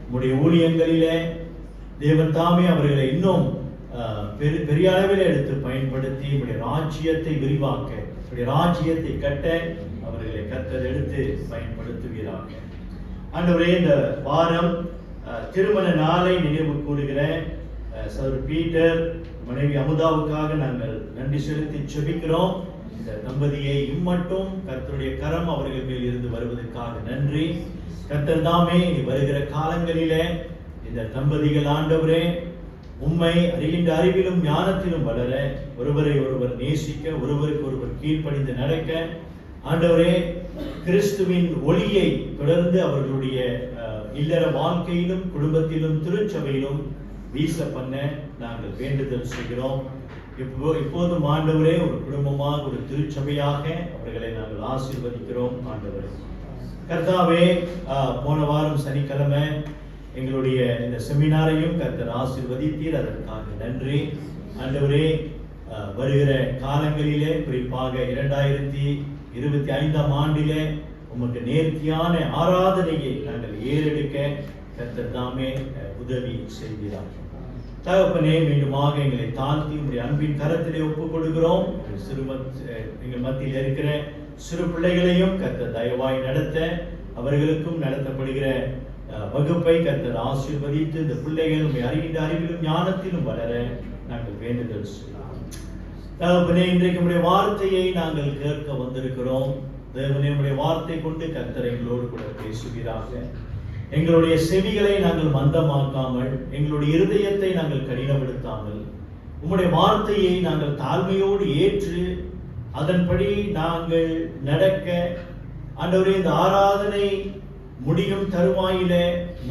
உம்முடைய ஊழியங்களிலே தேவன் தாமே அவர்களை இன்னும் பெரிய அளவில் எடுத்து பயன்படுத்தி உம்முடைய ராஜ்யத்தை விரிவாக்க, உம்முடைய ராஜ்யத்தை கட்ட அவர்களை கர்த்தர் எடுத்து பயன்படுத்துவீராக. ஆண்டவரே, இந்த வாரம் திருமண நாளை நினைவு கூறுகிற சகோதரர் பீட்டர் மனைவி அமுதாவுக்காக நாங்கள் நன்றி செலுத்தி செபிக்கிறோம். இந்த தம்பதியை இம்மட்டும் கர்த்தருடைய கரம் அவர்கள் மேல் இருந்து வருவதற்காக நன்றி. கர்த்தர் தாமே வருகிற காலங்களிலே இந்த தம்பதிகள் ஆண்டவரே உம்மை அறிகின்ற அறிவிலும் ஞானத்திலும் வளர, ஒருவரை ஒருவர் நேசிக்க, ஒருவருக்கு ஒருவர் கீழ்ப்படிந்து நடக்க, ஆண்டவரே கிறிஸ்துவின் ஒளியை தொடர்ந்து அவர்களுடைய இல்லற வாழ்க்கையிலும் குடும்பத்திலும் திருச்சபையிலும் வீச பண்ண நாங்கள் வேண்டுதல் செய்கிறோம். இப்போதும் ஆண்டவரே ஒரு குடும்பமாக, ஒரு திருச்சபையாக அவர்களை நாங்கள் ஆசீர்வதிக்கிறோம். ஆண்டவரே கர்த்தாவே, போன வாரம் சனிக்கிழமை எங்களுடைய இந்த செமினாரையும் கர்த்தர் ஆசீர்வதித்தீர், அதற்காக நன்றி. ஆண்டவரே, வருகிற காலங்களிலே குறிப்பாக 2025ஆம் ஆண்டிலே உமக்கு நேர்த்தியான ஆராதனையை நாங்கள் ஏறெடுக்க கர்த்தர் தாமே உதவி செய்கிறார். தகப்பனே, மீண்டுமாக எங்களை தாழ்த்தி உங்களுடைய அன்பின் கரத்திலே ஒப்புக் கொடுக்கிறோம். எங்கள் மத்தியில் இருக்கிற சிறு பிள்ளைகளையும் கர்த்தர் தயவாய் நடத்த, அவர்களுக்கும் நடத்தப்படுகிற வகுப்பை கர்த்தர் ஆசீர்வதித்து இந்த பிள்ளைகள் உண்மை அறிகின்ற அறிவிலும் ஞானத்திலும் வளர நாங்கள் வேண்டுதல் செய்யலாம். தகப்பனே, இன்றைக்கு உடைய வார்த்தையை நாங்கள் கேட்க வந்திருக்கிறோம். தேவனே, உடைய வார்த்தை கொண்டு கர்த்தர் எங்களோடு கூட பேசுகிறாங்க. எங்களுடைய செவிகளை நாங்கள் மந்தமாக்காமல், எங்களுடைய இருதயத்தை நாங்கள் கடினப்படுத்தாமல், உம்முடைய வார்த்தையை நாங்கள் தாழ்மையோடு ஏற்று அதன்படி நாங்கள் நடக்க, ஆண்டவரே இந்த ஆராதனை முடியும் தருவாயில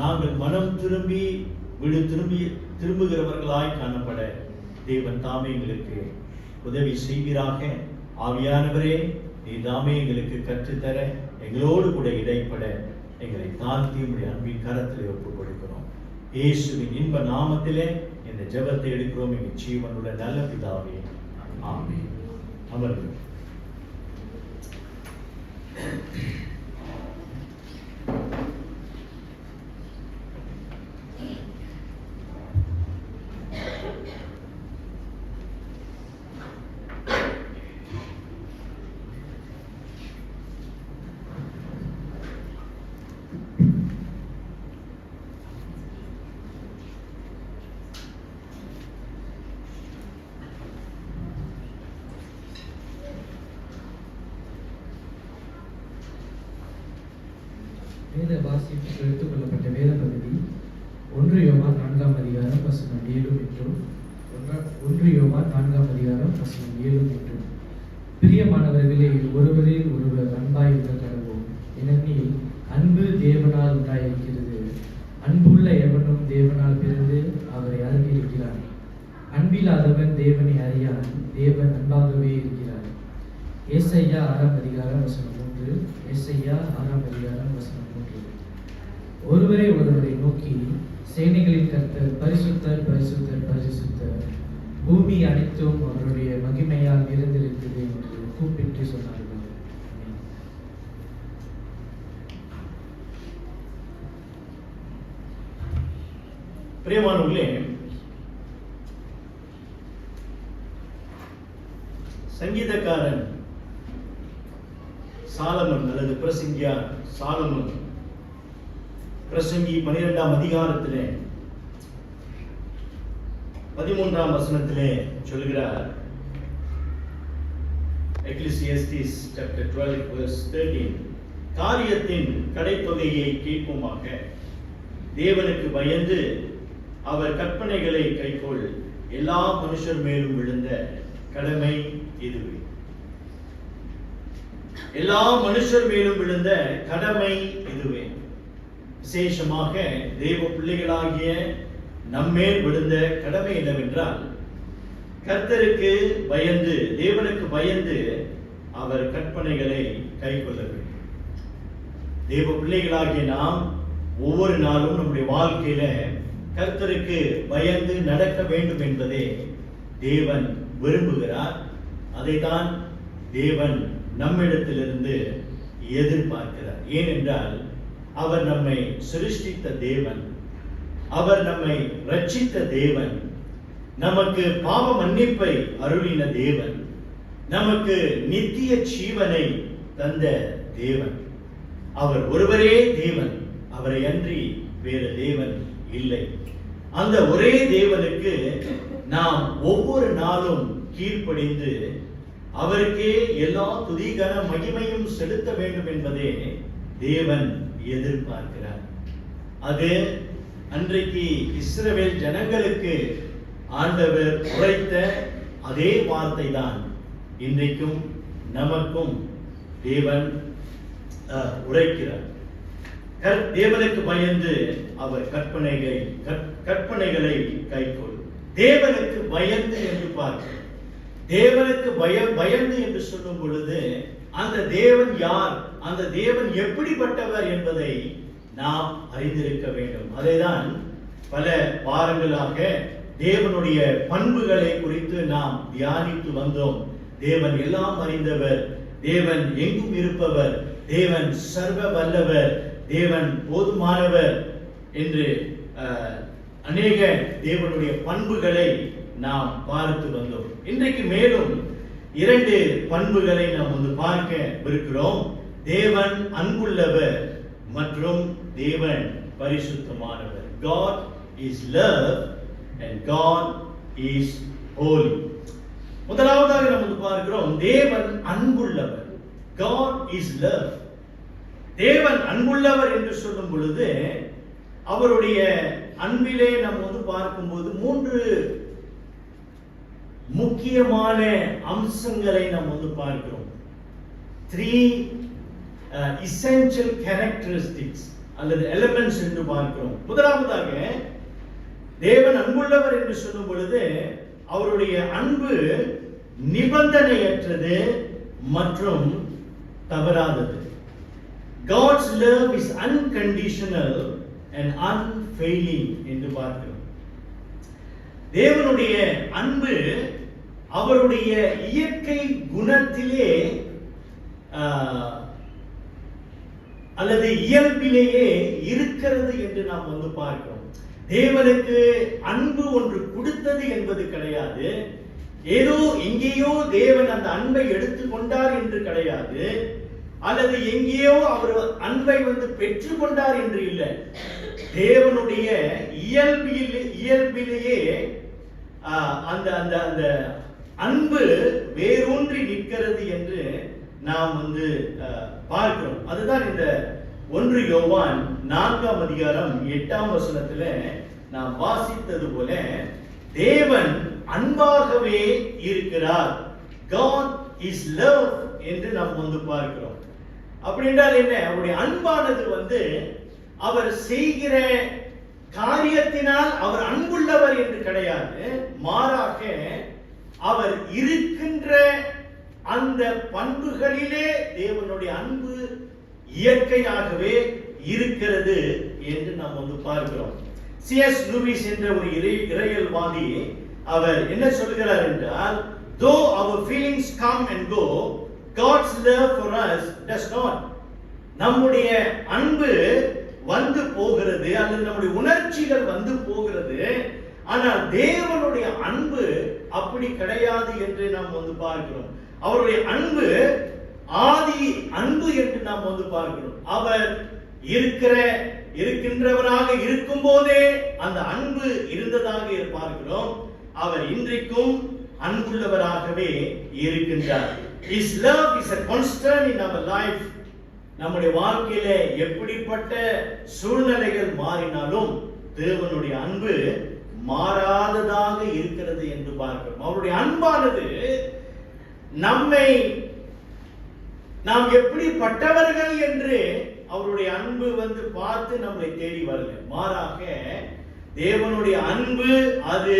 நாங்கள் மனம் திரும்பி திரும்புகிறவர்களாய் காணப்பட தேவன் தாமே எங்களுக்கு உதவி செய்வீராக. ஆவியானவரே, நீதாமே எங்களுக்கு கற்றுத்தர, எங்களோடு கூட இடைப்பட எங்களை தாழ்த்தி உடைய அன்பின் கரத்திலே ஒப்புக் கொடுக்கிறோம். இயேசுவின் இன்ப நாமத்திலே இந்த ஜெபத்தை எடுக்கிறோம் எங்கள் ஜீவனுள்ள நல்ல பிதாவே, ஆமென். அமர்வு. வேத வாசிப்புக்கு எடுத்துக்கொள்ளப்பட்ட வேத பகுதி 1 யோவான் 4ஆம் அதிகாரம் வசனம் 7 மற்றும் 1 யோவான் 4ஆம் அதிகாரம் வசனம் 7 மற்றும் பிரியமானவர்களே, ஒருவரில் ஒருவர் அன்பாயிருக்க கடவோம். ஏனெனில் அன்பு தேவனால் உண்டாயிருக்கிறது. அன்புள்ள எவனும் தேவனால் பிறந்து அவரை அறிந்திருக்கிறான். அன்பில்லாதவன் தேவனை அறியான், தேவன் அன்பாகவே இருக்கிறார். ஏசாயா 6ஆம் அதிகாரம் வசனம் 3, ஏசாயா 6ஆம் அதிகாரம் வசனம் 3. ஒருவரை நோக்கி, சேனைகளின் கர்த்தர் பரிசுத்தர் பரிசுத்தர் பரிசுத்தர், பூமி அனைத்தும் அவருடைய மகிமையால் நிறைந்திருக்கிறது என்று கூப்பிட்டு சொன்னார்கள். பிரியமானவர்களே, சங்கீதக்காரன் சாலமன் அல்லது பிரசங்கியா சாலமன் பிரசங்கி 12ஆம் அதிகாரத்திலே 13ஆம் வசனத்திலே சொல்கிறார். Ecclesiastes chapter 12 verse 13, காரியத்தின் கடைத்தொகையை கேட்போமாக, தேவனுக்கு பயந்து அவர் கற்பனைகளை கைக்கொள், எல்லா மனுஷர் மேலும் விழுந்த கடமை இதுவே. எல்லா மனுஷர் மேலும் விழுந்த கடமை இதுவே. விசேஷமாக தேவ பிள்ளைகளாகிய நம்மேல் விழுந்த கடமை என்னவென்றால், கர்த்தருக்கு பயந்து, தேவனுக்கு பயந்து அவர் கற்பனைகளை கைக்கொள்ள வேண்டும். தேவ பிள்ளைகளாகிய நாம் ஒவ்வொரு நாளும் நம்முடைய வாழ்க்கையில கர்த்தருக்கு பயந்து நடக்க வேண்டும் என்பதே தேவன் விரும்புகிறார். அதைத்தான் தேவன் நம்மிடத்திலிருந்து எதிர்பார்க்கிறார். ஏனென்றால் அவர் நம்மை சிருஷ்டித்த தேவன், அவர் நம்மை ரட்சித்த தேவன், நமக்கு பாவ மன்னிப்பை அருளின தேவன், நமக்கு நித்திய ஜீவனை தந்த தேவன். அவர் ஒருவரே தேவன், அவரை அன்றி வேறு தேவன் இல்லை. அந்த ஒரே தேவனுக்கு நாம் ஒவ்வொரு நாளும் கீழ்ப்படிந்து அவருக்கே எல்லா துதிகன மகிமையும் செலுத்த வேண்டும் என்பதே தேவன் எதிர்பார்க்கிறார். அது அன்றைக்கு இஸ்ரவேல் ஜனங்களுக்கு ஆண்டவர் உரைத்த அதே வார்த்தை தான் இன்றைக்கும் நமக்கும் தேவன் உரைக்கிறார். தேவனுக்கு பயந்து அவர் கற்பனைகளை கைக்கொள். தேவனுக்கு பயந்து என்று பார்க்கிறோம். தேவனுக்கு பயந்து என்று சொல்லும் பொழுது அந்த தேவன் யார், அந்த தேவன் எப்படிப்பட்டவர் என்பதை நாம் அறிந்திருக்க வேண்டும். அதைதான் பல வாரங்களாக தேவனுடைய பண்புகளை குறித்து நாம் தியானித்து வந்தோம். தேவன் எல்லாம் அறிந்தவர், தேவன் எங்கும் இருப்பவர், தேவன் சர்வ வல்லவர், தேவன் போதுமானவர் என்று அநேக தேவனுடைய பண்புகளை நாம் பார்த்து வந்தோம். இன்றைக்கு மேலும் 2 பண்புகளை நாம் பார்க்க இருக்கிறோம். தேவன் அன்புள்ளவர் மற்றும் தேவன் பரிசுத்தமானவர். God is love and God is holy. முதலாவதாக நாம் பார்க்கிறோம், தேவன் அன்புள்ளவர். God is love. தேவன் அன்புள்ளவர் என்று சொல்லும் பொழுது அவருடைய அன்பிலே நாம் பார்க்கும்போது 3 முக்கியமான அம்சங்களை நாம் பார்க்கிறோம். 3 essential characteristics அல்லது elements என்று பார்க்கிறோம். முதலாவதாக தேவன் அன்புள்ளவர் என்று சொல்லும் பொழுது அவருடைய அன்பு நிபந்தனையற்றது மற்றும் தவறாதது. God's love is unconditional and unfailing என்று பார்க்கிறோம். தேவனுடைய அன்பு அவருடைய இயற்கை குணத்திலே அல்லது இயல்பிலேயே இருக்கிறது என்று நாம் பார்க்கிறோம். தேவனுக்கு அன்பு ஒன்று கொடுத்தது என்பது கிடையாது. ஏதோ எங்கேயோ தேவன் அந்த அன்பை எடுத்துக்கொண்டார் என்று கிடையாது, அல்லது எங்கேயோ அவர் அன்பை பெற்றுக்கொண்டார் என்று இல்லை. தேவனுடைய இயல்பிலேயே அந்த அந்த அந்த அன்பு வேரூன்றி நிற்கிறது என்று நாம் பார்க்கிறோம். அதுதான் இந்த 1 யோவான் 4ஆம் அதிகாரம் 8ஆம் வசனத்துல நாம் வாசித்தது போல தேவன் அன்பாகவே இருக்கிறார். God is love என்று நாம் பார்க்கிறோம். அப்படி என்றால் என்ன? அவருடைய அன்பானது அவர் செய்கிற காரியத்தினால் அவர் அன்புள்ளவர் என்று கிடையாது. மாறாக அவர் இருக்கின்ற அந்த பண்புகளிலே தேவனுடைய அன்பு இயற்கையாகவே இருக்கிறது என்று நாம் பார்க்கிறோம். C.S. லூயிஸ் என்ற ஒரு இறையியல்வாதி அவர் என்ன சொல்கிறார் என்றால், though our feelings come and go, God's love for us does not. நம்முடைய அன்பு வந்து போகிறது, அல்லது நம்முடைய உணர்ச்சிகள் வந்து போகிறது, ஆனால் தேவனுடைய அன்பு அப்படி கிடையாது என்று நாம் பார்க்கிறோம். அவருடைய அன்பு ஆதி அன்பு என்று நாம் பார்க்கிறோம். அவர் இருக்கின்றவராக இருக்கும் போதே அந்த அன்பு இருந்ததாக பார்க்கிறோம். அவர் இன்றைக்கும் அன்புள்ளவராகவே இருக்கின்றார். His love is a constant in our life. நம்முடைய வாழ்க்கையில எப்படிப்பட்ட சூழ்நிலைகள் மாறினாலும் தேவனுடைய அன்பு மாறாததாக இருக்கிறது என்று பார்க்கிறோம். அவருடைய அன்பானது நாம் எப்படிப்பட்டவர்கள் என்று அவருடைய அன்பு பார்த்து நம்மை தேடி வரல. மாறாக தேவனுடைய அன்பு அது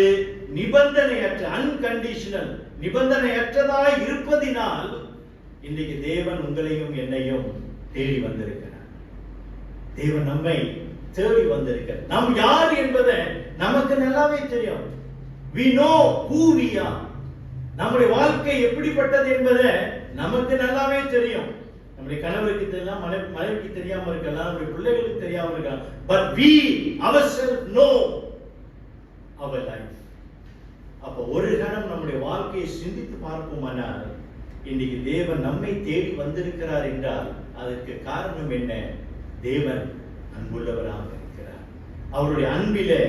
நிபந்தனையற்ற, அன்கண்டிஷனல், நிபந்தனையற்றதாய் இருப்பதினால் இன்றைக்கு தேவன் உங்களையும் என்னையும் தேடி வந்திருக்கிறார். தேவன் நம்மை தேடி வந்திருக்கிறார். நாம் யார் என்பதை நமக்கு நல்லாவே தெரியும். We know who we are. நம்முடைய வாழ்க்கை எப்படிப்பட்டது என்பதை நமக்கு நல்லாவே தெரியும். நம்முடைய கணவருக்கு தெரியலாம், மனைவிக்கு தெரியாம இருக்கலாம், நம்முடைய பிள்ளைகளுக்கு தெரியாம இருக்கலாம். But we ourselves know our life. அப்ப ஒரு கணம் நம்முடைய வாழ்க்கையை சிந்தித்து பார்ப்போமானால், இன்னைக்கு தேவன் நம்மை தேடி வந்திருக்கிறார் என்றால் அதற்கு காரணம் என்ன? தேவன் அன்புள்ளவராக இருக்கிறார். அவருடைய அன்பிலே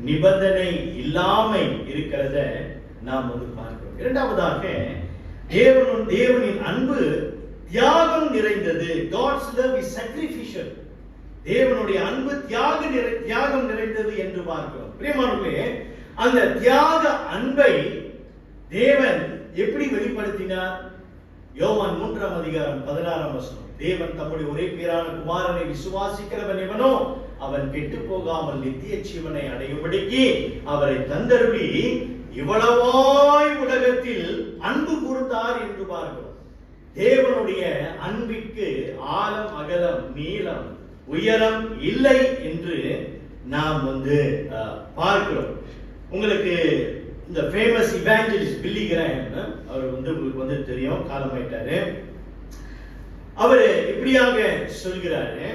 நிபந்தனை இல்லாமை இருக்கிறத நாம் பார்க்கிறோம். இரண்டாவதாக தேவனின் அன்பு தியாகம் நிறைந்தது. God's love is sacrificial. தேவனுடைய அன்பு தியாகம் நிறைந்தது என்று பார்க்கிறோம். பிரியமானவர்களே, அந்த தியாக அன்பை தேவன் எப்படி வெளிப்படுத்தினார்? யோவான் 3ஆம் அதிகாரம் 16ஆம் வசனம். தேவன் தம்முடைய ஒரே பேரான குமாரனை விசுவாசிக்கிறவன் எவனோ அவன் கெட்டு போகாமல் நித்திய ஜீவனை அடையும்படிக்கு அவரை தந்தருளி இவ்வளவாய் உலகத்தில் அன்பு கூர்ந்தார் என்று பார்க்கிறோம். தேவனுடைய அன்பிற்கு ஆழம், அகலம், நீளம், உயரம் இல்லை என்று நாம் பார்க்கிறோம். உங்களுக்கு இந்த ஃபேமஸ் இவாஞ்சலிஸ்ட் பில்லி கிராஹம், அவர் உங்களுக்கு தெரியும், காலமாயிட்டாரு. அவர் இப்படியாக சொல்கிறாரு,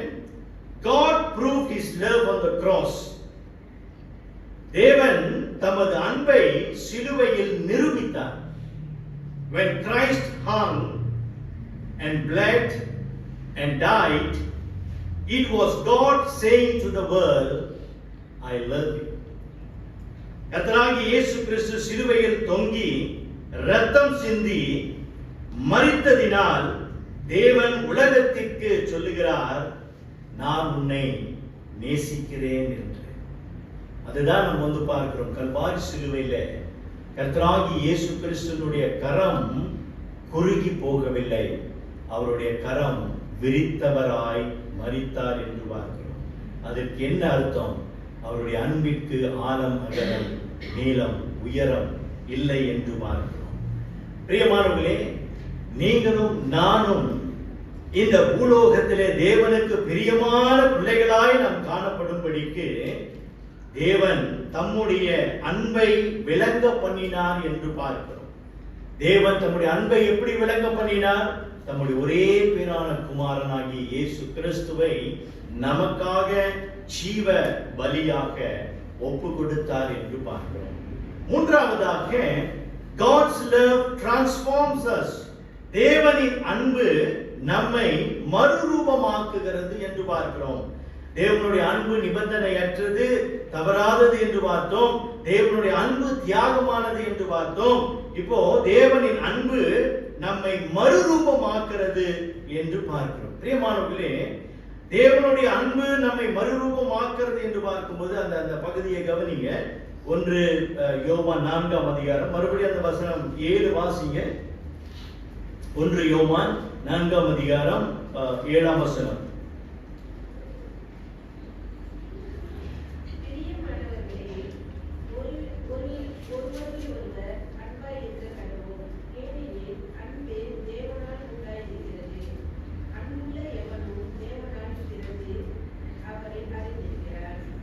God proved his love on the cross. தேவன் தமது அன்பை சிலுவையில் நிரூபித்தார். When Christ hung and bled and died, it was God saying to the world, I love you. கர்த்தராகிய இயேசு கிறிஸ்து சிலுவையில் தொங்கி இரத்தம் சிந்தி மரித்ததினால் தேவன் உலகத்திற்கு சொல்லுகிறார், நான் உன்னை நேசிக்கிறேன் என்று. அதுதான் நம்ம பார்க்கிறோம். கல்வாரி சிலுவையில கர்த்தராகிய இயேசு கிறிஸ்துவினுடைய கரம் குறுகி போகவில்லை, அவருடைய கரம் விரித்தவராய் மரித்தார் என்று பார்க்கிறோம். அதற்கு என்ன அர்த்தம்? அவருடைய அன்பிற்கு ஆழம், அகலம், நீளம், உயரம் இல்லை என்று பார்க்கிறோம். பிரியமானவர்களே, நீங்களும் நானும் இந்த பூலோகத்திலே தேவனுக்கு பிரியமான பிள்ளைகளாய் நாம் காணப்படும்படிக்கு தேவன் தம்முடைய அன்பை விளங்க பண்ணினார் என்று பார்க்கிறோம். தேவன் தம்முடைய அன்பை எப்படி விளங்க பண்ணினார்? தம்முடைய ஒரே பேரான குமாரனாகிய இயேசு கிறிஸ்துவை நமக்காக ஜீவ பலியாக ஒப்பு கொடுத்தார் என்று பார்க்கிறோம். மூன்றாவதாக, God's love transforms us. தேவனின் அன்பு நம்மை மறுரூபமாக்குகிறது என்று பார்க்கிறோம். தேவனுடைய அன்பு நிபந்தனையற்றது, தவறாதது என்று பார்த்தோம். தேவனுடைய அன்பு தியாகமானது என்று பார்த்தோம். இப்போ தேவனின் அன்பு நம்மை மறுரூபமாக்குறது என்று பார்க்கிறோம். பிரியமானவர்களே, தேவனுடைய அன்பு நம்மை மறுரூபமாக்குறது என்று பார்க்கும்போது அந்த பகுதியை கவனிங்க. 1 யோவான் 4ஆம் அதிகாரம், மறுபடியும் அந்த வசனம் 7 வாசிங்க. 1 யோவான் 4ஆம் அதிகாரம் 7ஆம் வசனம்.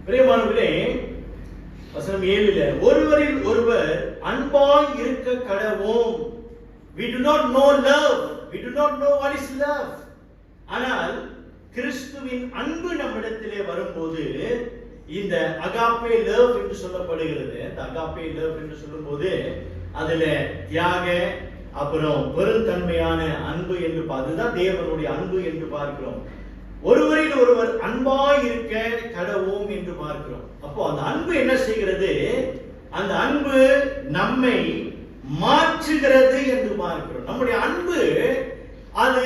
பிரியமானவர்களே, வசனம் 7ல, ஒருவரில் ஒருவர் அன்பாய் இருக்க கடவோம். We do not know love. We do not know what is love. ஆனால் கிறிஸ்துவின் அன்பு நம்மிடத்திலே வரும்போது இந்த அகாப்பே லவ் என்று சொல்லப்படுகிறது. இந்த அகாப்பே லவ் என்று சொல்லும்போது அதுல தியாக, அப்புறம் பெருந்தன்மையான அன்பு என்று அதுதான் தேவனுடைய அன்பு என்று பார்க்கிறோம். ஒருவரில் ஒருவர் அன்பாய் இருக்க கடவோம் என்று பார்க்கிறோம். அப்போ அந்த அன்பு என்ன செய்கிறது? அந்த அன்பு நம்மை மாற்றுகிறது என்று பார்க்கிறோம். நம்முடைய அன்பு அது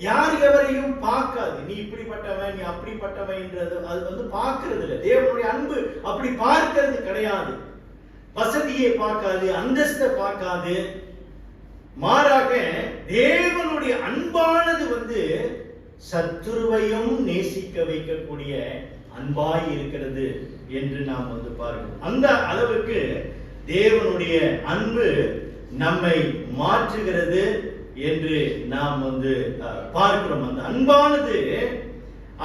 யார் எவரையும் பார்க்காது. நீ இப்படிப்பட்டவன், நீ அப்படிப்பட்டவன் என்றது அது பார்க்கிறது இல்லை. தேவனுடைய அன்பு அப்படி பார்க்கிறது கிடையாது. வசதியை பார்க்காது, அந்தஸ்தை பார்க்காது. மாறாக தேவனுடைய அன்பானது சத்துருவையும் நேசிக்க வைக்கக்கூடிய அன்பாய் இருக்கிறது என்று நாம் பார்க்கிறோம். அந்த அளவுக்கு தேவனுடைய அன்பு நம்மை மாற்றுகிறது என்று நாம் பார்க்கிறோம். அந்த அன்பானது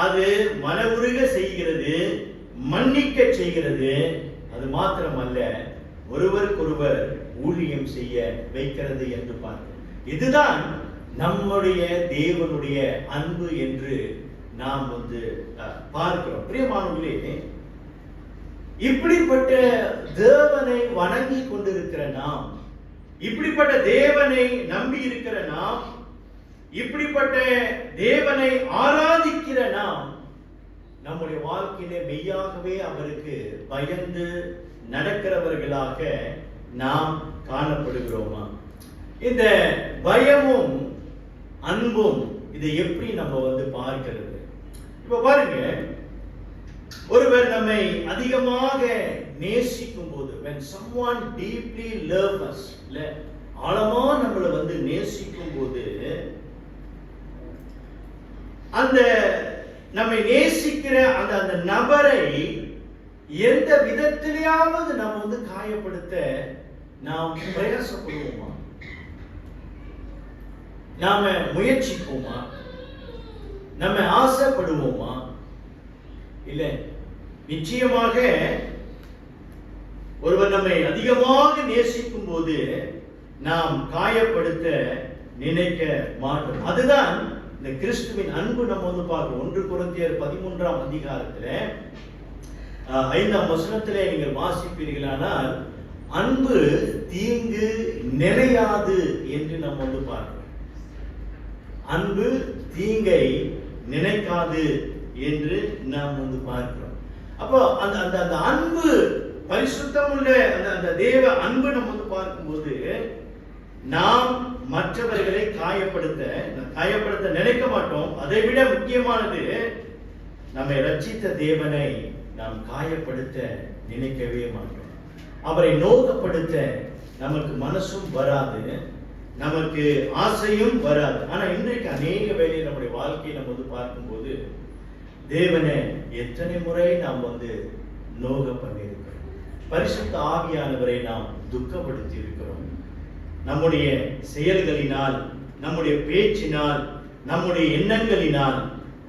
அது மனவுருக செய்கிறது, மன்னிக்க செய்கிறது. அது மாத்திரமல்ல, ஒருவருக்கொருவர் ஊழியம் செய்ய வைக்கிறது என்று பார்க்கிறோம். இதுதான் நம்முடைய தேவனுடைய அன்பு என்று நாம் பார்க்கிறோம். பிரியமானவர்களே, இப்படிப்பட்ட தேவனை வணங்கி கொண்டிருக்கிற நாம், இப்படிப்பட்ட தேவனை நம்பி இருக்கிற நாம், இப்படிப்பட்ட தேவனை ஆராதிக்கிற நாம் நம்முடைய வாழ்க்கையிலே மெய்யாகவே அவருக்கு பயந்து நடக்கிறவர்களாக நாம் காணப்படுகிறோமா? இந்த பயமும் அன்பும் இதை எப்படி நம்ம பார்க்கிறது? இப்ப பாருங்க, ஒருவர் நம்மை அதிகமாக நேசிக்கும் போது, when someone deeply loves us, ஆழமா நம்மளை நேசிக்கும் போது, அந்த நம்மை நேசிக்கிற அந்த நபரை எந்த விதத்திலேயாவது நாம் காயப்படுத்த நாம் பிரயாசப்படுவோமா? நாம முயற்சிப்போமா? நம்ம ஆசைப்படுவோமா? இல்லை. நிச்சயமாக ஒருவர் நம்மை அதிகமாக நேசிக்கும் போது நாம் காயப்படுத்த நினைக்க மாட்டோம். அதுதான் இந்த கிறிஸ்துவின் அன்பு. நம்ம பார்க்கிறோம். 1 கொரிந்தியர் 13ஆம் அதிகாரத்துல 5ஆம் வசனத்திலே நீங்கள் வாசிப்பீர்களானால், அன்பு தீங்கு நினையாது என்று நாம் பார்க்கிறோம். அன்பு தீங்கை நினைக்காது என்று நாம் பார்க்கிறோம். அப்போ அந்த அன்பு பரிசுத்தம் உள்ள அந்த தேவ அன்பு நம்ம பார்க்கும்போது நாம் மற்றவர்களை காயப்படுத்த நினைக்க மாட்டோம். அதை விட முக்கியமானது, நம்மை ரட்சித்த தேவனை நாம் காயப்படுத்த நினைக்கவே மாட்டோம். அவரை நோக்கப்படுத்த நமக்கு மனசும் வராது, நமக்கு ஆசையும் வராது. ஆனா இன்றைக்கு அநேக வேளையில் நம்முடைய வாழ்க்கையை நம்ம பார்க்கும்போது தேவனை எத்தனை முறை நாம் நோக பண்ணியிருக்கிறோம். பரிசுத்த ஆவியானவரை நாம் துக்கப்படுத்தி இருக்கிறோம். நம்முடைய செயல்களினால், நம்முடைய பேச்சினால், நம்முடைய எண்ணங்களினால்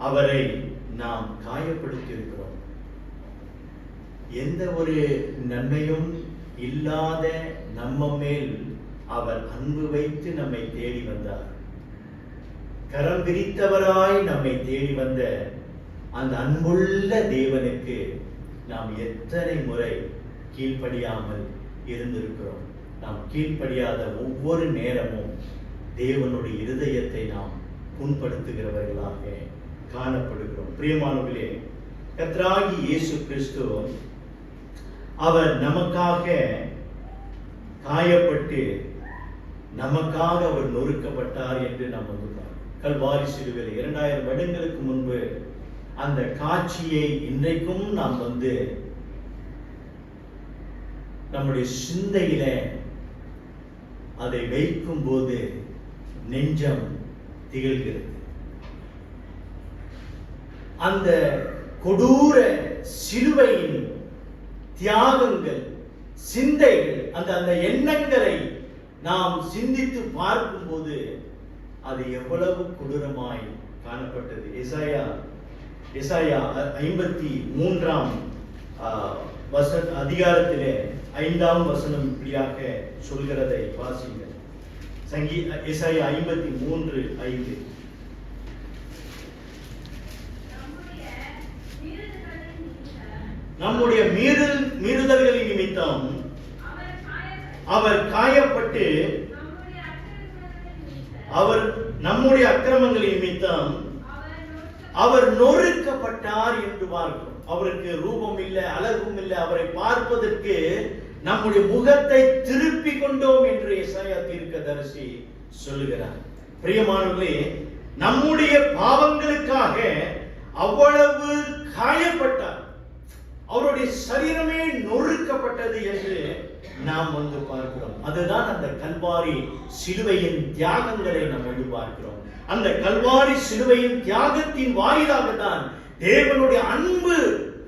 அவரை நாம் காயப்படுத்தி இருக்கிறோம். எந்த ஒரு நன்மையும் இல்லாத நம்ம மேல் அவர் அன்பு வைத்து நம்மை தேடி வந்தார். கரம் விரித்தவராய் நம்மை தேடி வந்த அந்த அன்புள்ள தேவனுக்கு நாம் எத்தனை முறை கீழ்ப்படியாமல் இருந்திருக்கிறோம். நாம் கீழ்ப்படியாத ஒவ்வொரு நேரமும் தேவனுடைய இருதயத்தை நாம் புண்படுத்துகிறவர்களாக காணப்படுகிறோம். பிரியமானவர்களே, கர்த்தராகிய இயேசு கிறிஸ்து அவர் நமக்காக காயப்பட்டு நமக்காக அவர் நொறுக்கப்பட்டார் என்று நாம் வந்துள்ளார். கல்வாரி சிலுவையில் 2000 வருடங்களுக்கு முன்பு அந்த காட்சியை இன்றைக்கும் நாம் நம்முடைய சிந்தையில அதை வைக்கும் போது நெஞ்சம் திகழ்கிறது. அந்த கொடூர சிலுவையின் தியாகங்கள், சிந்தைகள், அந்த எண்ணங்களை நாம் சிந்தித்து பார்க்கும் போது அது எவ்வளவு கொடூரமாய் காணப்பட்டது. எசாயா 53 அதிகாரத்திலே 5ஆம் வசனம் இப்படியாக சொல்கிறதை வாசிங்கள். எசாயா 53:5. நம்முடைய மீறுதல்களின் நிமித்தம் அவர் காயப்பட்டு, அவர் நம்முடைய அக்கிரமங்களின் நிமித்தம் அவர் நொறுக்கப்பட்டார் என்று பார்க்கிறோம். அவருக்கு ரூபம் இல்லை, அழகும் இல்லை. அவரை பார்ப்பதற்கு நம்முடைய முகத்தை திருப்பி கொண்டோம் என்று எசாயா தீர்க்கதரிசி சொல்லுகிறார். பிரியமானவர்களே, நம்முடைய பாவங்களுக்காக அவ்வளவு காயப்பட்டார். அவருடைய சரீரமே நொறுக்கப்பட்டது என்று நாம் பார்க்கிறோம். அதுதான் அந்த கல்வாரி சிலுவையின் தியாகங்களை நாம் பார்க்கிறோம். அந்த கல்வாரி சிலுவையின் தியாகத்தின் வாயிலாக தான் தேவனுடைய அன்பு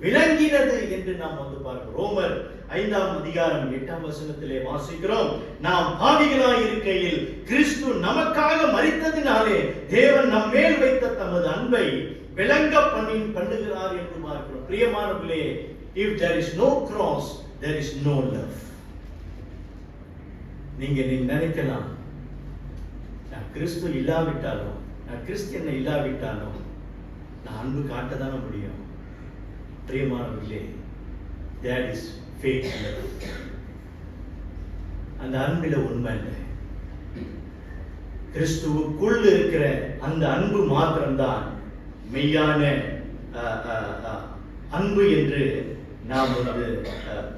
விளங்கினது என்று நாம் பார்க்கிறோம். ரோமர் 5ஆம் அதிகாரம் 8ஆம் வசனத்திலே வாசிக்கிறோம், நாம் பாவிகளாய் இருக்கையில் கிறிஸ்து நமக்காக மரித்ததினாலே தேவன் நம் மேல் வைத்த தமது அன்பை விளங்க பண்ணுகிறார் என்று பார்க்கிறோம். பிரியமானவர்களே, if there is no cross, there is no love. நீங்க நினைக்கலாம், நான் கிறிஸ்து இல்லாவிட்டாலும், நான் கிறிஸ்டியனை இல்லாவிட்டாலும் நான் அன்பு காட்டதான முடியும். பிரியமானவர்களே, that is fake love. அந்த அன்பில உண்மை இல்லை. கிறிஸ்துவுக்குள் இருக்கிற அந்த அன்பு மாத்திரம்தான் மெய்யான அன்பு என்று நாம்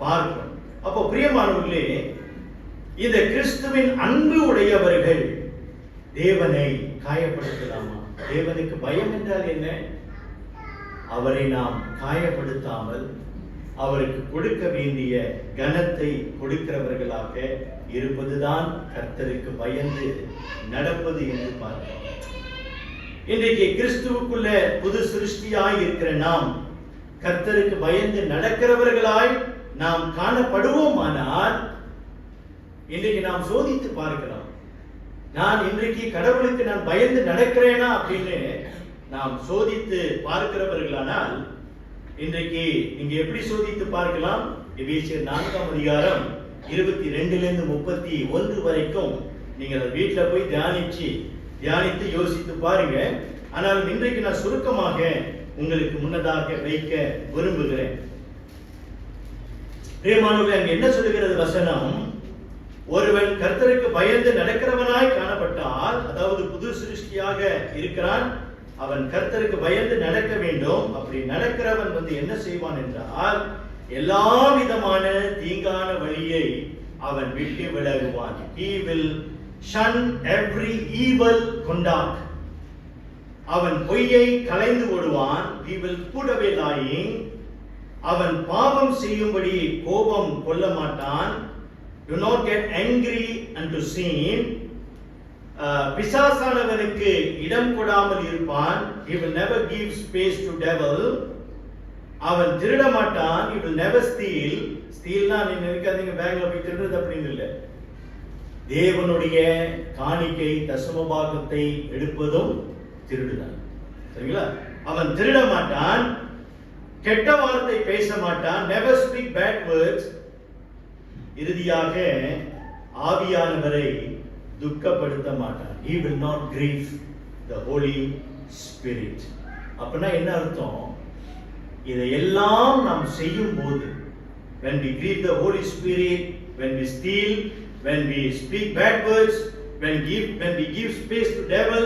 பார்க்கிறோம். அப்போ பிரியமானவர்களே, இந்த கிறிஸ்துவின் அன்பு உடையவர்கள் தேவனை காயப்படுத்தலாமா? தேவனுக்கு பயம் என்றால் என்ன? அவரை நாம் காயப்படுத்தாமல் அவருக்கு கொடுக்க வேண்டிய கனத்தை கொடுக்கிறவர்களாக இருப்பதுதான் கர்த்தருக்கு பயந்து நடப்பது என்று பார்க்கிறோம். இன்றைக்கு கிறிஸ்துவுக்குள்ள புது சிருஷ்டியாய் இருக்கிற நாம் கர்த்தருக்கு பயந்து நடக்கிறவர்களாய் நாம் காணப்படுவோமானால் இன்றைக்கு நாம் சோதித்து பார்க்கலாம். நான் இன்றைக்கு கடவுளுக்கு நான் பயந்து நடக்கிறேனா அப்படின்னு நாம் சோதித்து பார்க்கிறவர்களானால் இன்றைக்கு நீங்க எப்படி சோதித்து பார்க்கலாம்? எபேசியர் 4ஆம் அதிகாரம் 22 31 வரைக்கும் நீங்கள் வீட்டுல போய் தியானித்து யோசித்து பாருங்க. ஆனால் இன்றைக்கு நான் சுருக்கமாக உங்களுக்கு முன்னதாக வைக்க விரும்புகிறேன். பிரியமானவர்களே, அங்க என்ன சொல்லுகிறது வசனம்? ஒருவன் கர்த்தருக்கு பயந்து நடக்கிறவனாய் காணப்பட்டால், அதாவது புது சிருஷ்டியாக இருக்கிறான், அவன் கர்த்தருக்கு பயந்து நடக்க வேண்டும். அப்படி நடக்கிறவன் என்ன செய்வான் என்றால், எல்லா விதமான தீங்கான வழியை அவன் விட்டு விலகுவான். He will shun every evil conduct. அவன் பொய்யை களைந்து ஓடுவான். He will put away lying. அவன் பாவம் செய்யும்படி கோபம் கொள்ள மாட்டான். Do not get angry unto sin. பிசாசானவனுக்கு இடம் கொடாமல் இருப்பான். He will never give space to devil. அவன் திருட மாட்டான். He will never steal. ஸ்டீல்னா நீங்க நினைக்காதீங்க பேக்ல போய் திருடுறது அப்படின்னு இல்லை. தேவனுடைய காணிக்கை தசமபாகத்தை எடுப்பதும் திருடுதான். சரிங்களா? அவன் திருட மாட்டான், கெட்ட வார்த்தை பேச மாட்டான், never speak bad words. இறுதியாக ஆவியானவரை துக்கப்படுத்த மாட்டான். He will not grieve the Holy Spirit. அப்படின்னா என்ன அர்த்தம்? இதையெல்லாம் நாம் செய்யும் போது, when we grieve the Holy Spirit, when we steal, when we speak bad words, when we give space to devil,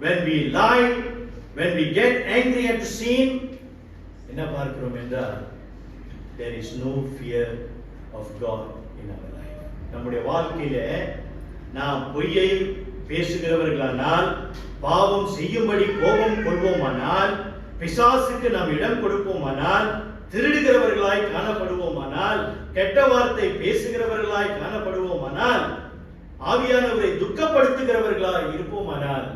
when we lie, when we get angry and sin, என்ன பார்க்கிறோம் என்றால் there is no fear of God in our life. நம்முடைய வாழ்க்கையில நாம் பொய்யை பேசுகிறவர்களானால், பாவம் செய்யும்படி கோபம் கொள்வோமானால், பிசாசுக்கு நாம் இடம் கொடுப்போமானால், திருடுகிறவர்களாய் காணப்படுவோமானால், கெட்ட வார்த்தை பேசுகிறவர்களாய் காணப்படுவோமானால், ஆவியானவரை துக்கப்படுத்துகிறவர்களாய் இருப்போமானால்,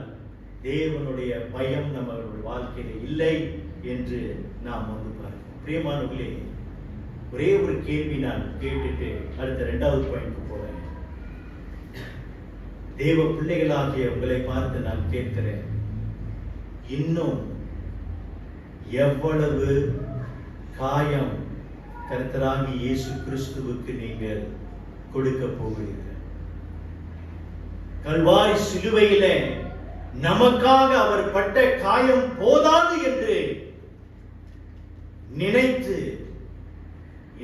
தேவனுடைய பயம் நம்மளுடைய வாழ்க்கையில இல்லை என்று நாம் வந்து பார்க்கிறோம். பிரியமானவர்களே, ஒரே ஒரு கேள்வி நான் கேட்டுட்டு அடுத்த 2வது பாயிண்ட்க்கு போறேன். தேவ பிள்ளைகளாகிய உங்களை பார்த்து நான் கேட்கிறேன், இன்னும் எவ்வளவு காயம் கர்த்தராகிய இயேசு கிறிஸ்துவுக்கு நீங்கள் கொடுக்க போகிறீர்கள்? கல்வாரி சிலுவையிலே நமக்காக அவர் பட்ட காயம் போதாது என்று நினைத்து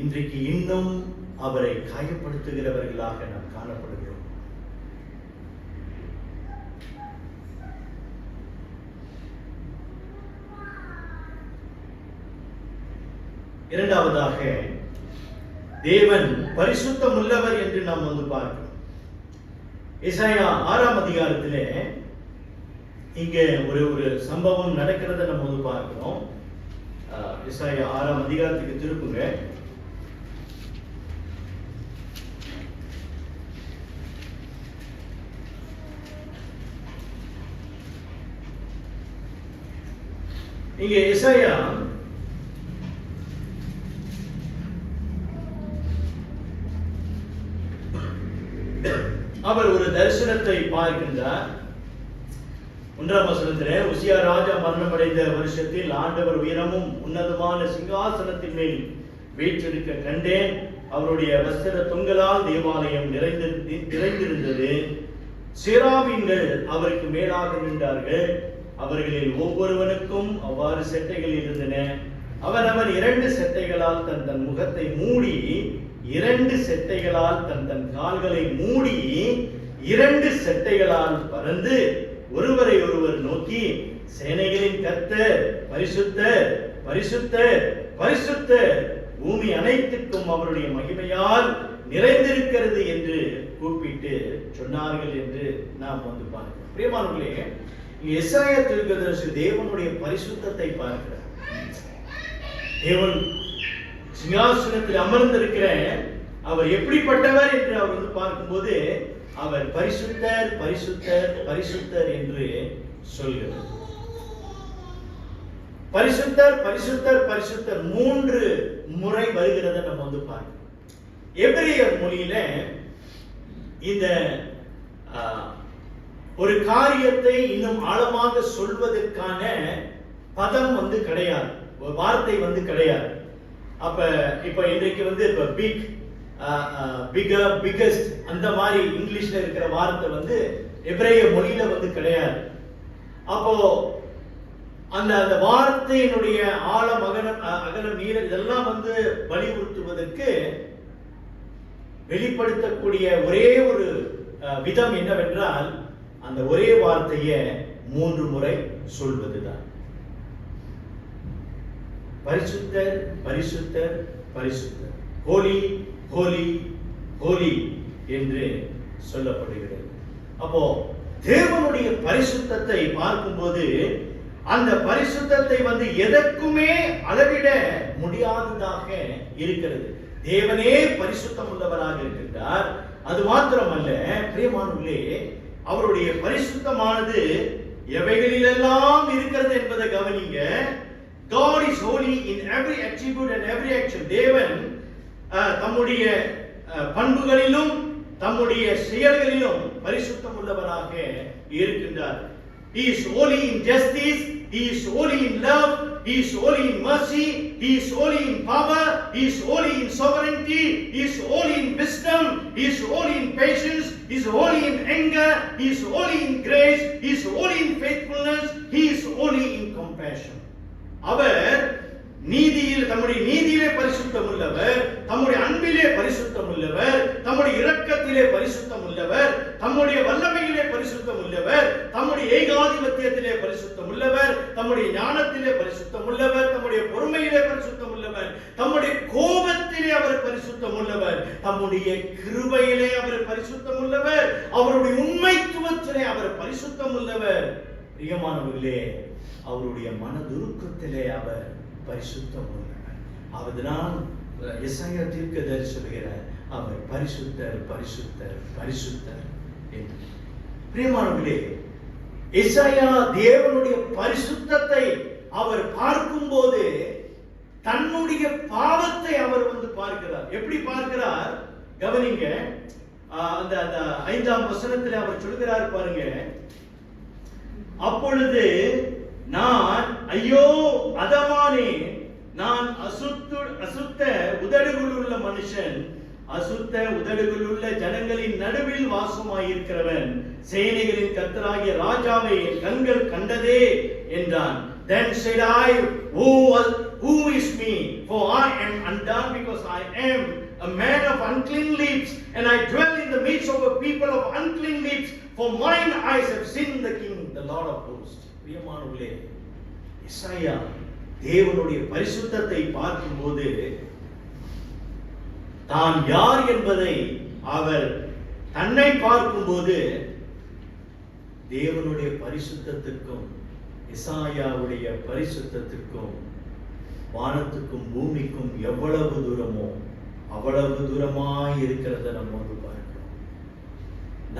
இன்றைக்கு இன்னும் அவரை காயப்படுத்துகிறவர்களாக நாம் காணப்படுகிறோம். இரண்டாவதாக, தேவன் பரிசுத்தம் உள்ளவர் என்று நாம் வந்து பார்க்கிறோம். ஏசாயா 6ஆம் அதிகாரத்திலே இங்க ஒரு சம்பவம் நடக்கிறத நம்ம வந்து பார்க்கிறோம். ஏசாயா 6ஆம் அதிகாரத்துக்கு திருப்புங்க. இங்க ஏசாயா அவர் ஒரு தரிசனத்தை பார்க்கின்றார். 1ஆம் வசனத்திலே, உசியா ராஜா மரணமடைந்த வருஷத்தில் ஆண்டவர் உயரமும் உன்னதமான சிங்காசனத்தின் மேல் வீற்றிருக்க கண்டேன். அவருடைய வஸ்திர தொங்கலால் தேவாலயம் நிறைந்திருந்தது. சேராபீன்கள் அவருக்கு மேலாக நின்றார்கள். அவர்களில் ஒவ்வொருவனுக்கும் அவ்வாறு செட்டைகள் இருந்தன. அவனவன் 2 செட்டைகளால் தன் முகத்தை மூடி, 2 செட்டைகளால் தன் கால்களை மூடி, 2 செட்டைகளால் பறந்து ஒருவரை ஒருவர் நோக்கி, சேனைகளின் கர்த்தர் பரிசுத்தர் பரிசுத்தர் பரிசுத்தர், பூமி அனைத்துக்கும் அவருடைய மகிமையால் நிறைந்திருக்கிறது என்று கூப்பிட்டு சொன்னார்கள் என்று நாம் வந்து பார்க்கிறோம். பிரியமானவர்களே, எசாயா தீர்க்கதரிசி தேவனுடைய பரிசுத்தத்தை பார்க்கிறார். தேவன் சிங்காசனத்தில் அமர்ந்திருக்கிற அவர் எப்படிப்பட்டவர் என்று அவர் வந்து பார்க்கும்போது, அவர் பரிசுத்தர் பரிசுத்தர் பரிசுத்தர் என்று சொல்கிறார். பரிசுத்தர் பரிசுத்தர் பரிசுத்தர் 3 முறை வருகிறத நம்ம வந்து பார்க்கிறோம். எபிரேய மொழியில இந்த ஒரு காரியத்தை இன்னும் ஆழமாக சொல்வதற்கான பதம் வந்து கிடையாது, வார்த்தை வந்து கிடையாது. இப்ப இன்றைக்கு வந்து இப்ப பிக், பிகர், பிகஸ்ட் அந்த மாதிரி இங்கிலீஷ்ல இருக்கிற வார்த்தை வந்து எபிரேய மொழியில வந்து கிடையாது. அப்போ அந்த வார்த்தையினுடைய ஆழம், அகலம், நீளம் இதெல்லாம் வந்து வலியுறுத்துவதற்கு வெளிப்படுத்தக்கூடிய ஒரே ஒரு விதம் என்னவென்றால், அந்த ஒரே வார்த்தையை 3 முறை சொல்வதுதான். பரிசுத்தர் பரிசுத்தர் பரிசுத்தர், ஹோலி ஹோலி ஹோலி என்று சொல்லப்படுகிறது. அப்போ தேவனுடைய பரிசுத்தத்தை பார்க்கும்போது, அந்த பரிசுத்தத்தை வந்து எதற்குமே அளவிட முடியாததாக இருக்கிறது. தேவனே பரிசுத்தம் உள்ளவராக இருக்கின்றார். அது மாத்திரமல்ல பிரியமானவர்களே, அவருடைய பரிசுத்தமானது எவைகளிலெல்லாம் இருக்கிறது என்பதை கவனிங்க. God is holy in every attribute and every action. தேவன் தம்முடைய பண்புகளிலும் தம்முடைய செயல்களிலும் பரிசுத்தம் உள்ளவராக இருக்கின்றார். He is holy in justice. He is holy in love. He is holy in mercy. He is holy in power. He is holy in sovereignty. He is holy in wisdom. He is holy in patience. He is holy in anger. He is holy in grace. He is holy in faithfulness. He is holy in compassion. அவர் நீதியில், தம்முடைய நீதியிலே பரிசுத்தம் உள்ளவர், தம்முடைய அன்பிலே பரிசுத்தம் உள்ளவர், தம்முடைய இரக்கத்திலே பரிசுத்தம் உள்ளவர், தம்முடைய வல்லமையிலே பரிசுத்தம் உள்ளவர், தம்முடைய ஏகாதிபத்தியத்திலே பரிசுத்தம் உள்ளவர், தம்முடைய ஞானத்திலே பரிசுத்தம் உள்ளவர், தம்முடைய பொறுமையிலே பரிசுத்தம் உள்ளவர், தம்முடைய கோபத்திலே அவர் பரிசுத்தம் உள்ளவர், தம்முடைய கிருபையிலே அவர் பரிசுத்தம் உள்ளவர், அவருடைய உண்மைத்துவத்திலே அவர் பரிசுத்தம் உள்ளவர். பிரியமானவர்களே, அவருடைய மனதுருக்கத்திலே அவர் பரிசுத்தம் உள்ளவர். அதனால் எசாயா தீர்க்கதரிசி சொல்கிறார், அவர் பரிசுத்தர் பரிசுத்தர் பரிசுத்தர் என்று. பிரியமானவர்களே, எசாயா தேவனுடைய பரிசுத்தத்தை அவர் பார்க்கும்போது தன்னுடைய பாவத்தை அவர் பார்க்கிறார். எப்படி பார்க்கிறார் கவனிங்க. அந்த 5ஆம் வசனத்தில் அவர் சொல்கிறார் பாருங்க, அப்பொழுது நான் ஐயோ அதமானே, நான் அசுத்த உதடுகளுள்ள மனுஷன், அசுத்த உதடுகளுள்ள ஜனங்களின் நடுவில் வாசமாயிருக்கிறவன், சேனைகளின் கர்த்தராகிய ராஜாவை என் கண்கள் கண்டதே என்றான். Then said I, who is me? For I am undone, because I am a man of unclean lips, and I dwell in the midst of a people of unclean lips, for mine eyes have seen the King, the Lord of hosts. பிரியமானவர்களே, எசாயா தேவனுடைய பரிசுத்தத்தை பார்க்கும்போது தான் யார் என்பதை அவர் தன்னை பார்க்கும்போது தேவனுடைய பரிசுத்தத்திற்கும் எசாயாவுடைய பரிசுத்தத்திற்கும் வானத்துக்கும் பூமிக்கும் எவ்வளவு தூரமோ அவ்வளவு தூரமாய் இருக்கிறத நம்ம பார்க்கிறோம்.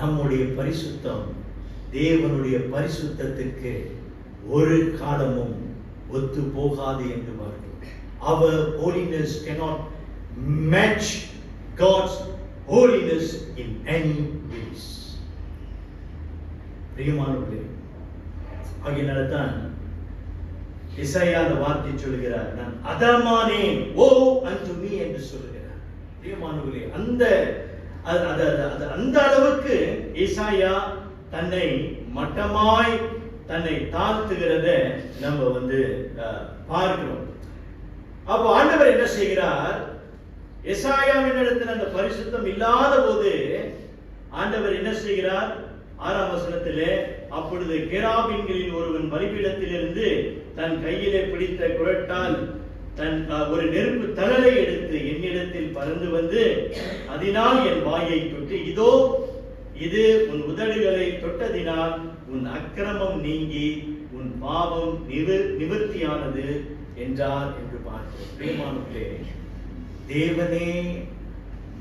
நம்முடைய பரிசுத்தம் தேவனுடைய பரிசுத்தத்திற்கு ஒரு காலமும் ஒத்து போகாது என்று பார்க்கிறோம். Our holiness cannot match God's holiness in any ways. பிரியமானவர்களே, ஆகையினால்தான் எசாயா அந்த வார்த்தை சொல்கிறார், நான் அதமானேன், ஓ unto me என்று சொல்கிறார். பிரியமானவர்களே, அந்த அளவுக்கு எசாயா தன்னை மட்டமாய் தன்னை தாழ்த்துகிறத நம்ம பார்க்கிறோம். அப்போ ஆண்டவர் என்ன செய்கிறார், எசாயாவின் இடத்தில் அந்த பரிசுத்தம் இல்லாத போது ஆண்டவர் என்ன செய்கிறார், 6ஆம் வசனத்திலே, அப்பொழுது கேராபீன்களில் ஒருவன் பலிபீடத்திலிருந்து தன் கையிலே பிடித்த குழட்டால் தன் ஒரு நெருப்பு தணலை எடுத்து என்னிடத்தில் பறந்து அதனால் என் வாயை தொட்டு, இதோ இது உன் உதடுகளை தொட்டதினால் உன் அக்கிரமம் நீங்கி உன் பாவம் நிவர்த்தியானது என்றார் என்று பார்க்கிறோம். பிரியமானவர்களே, தேவனே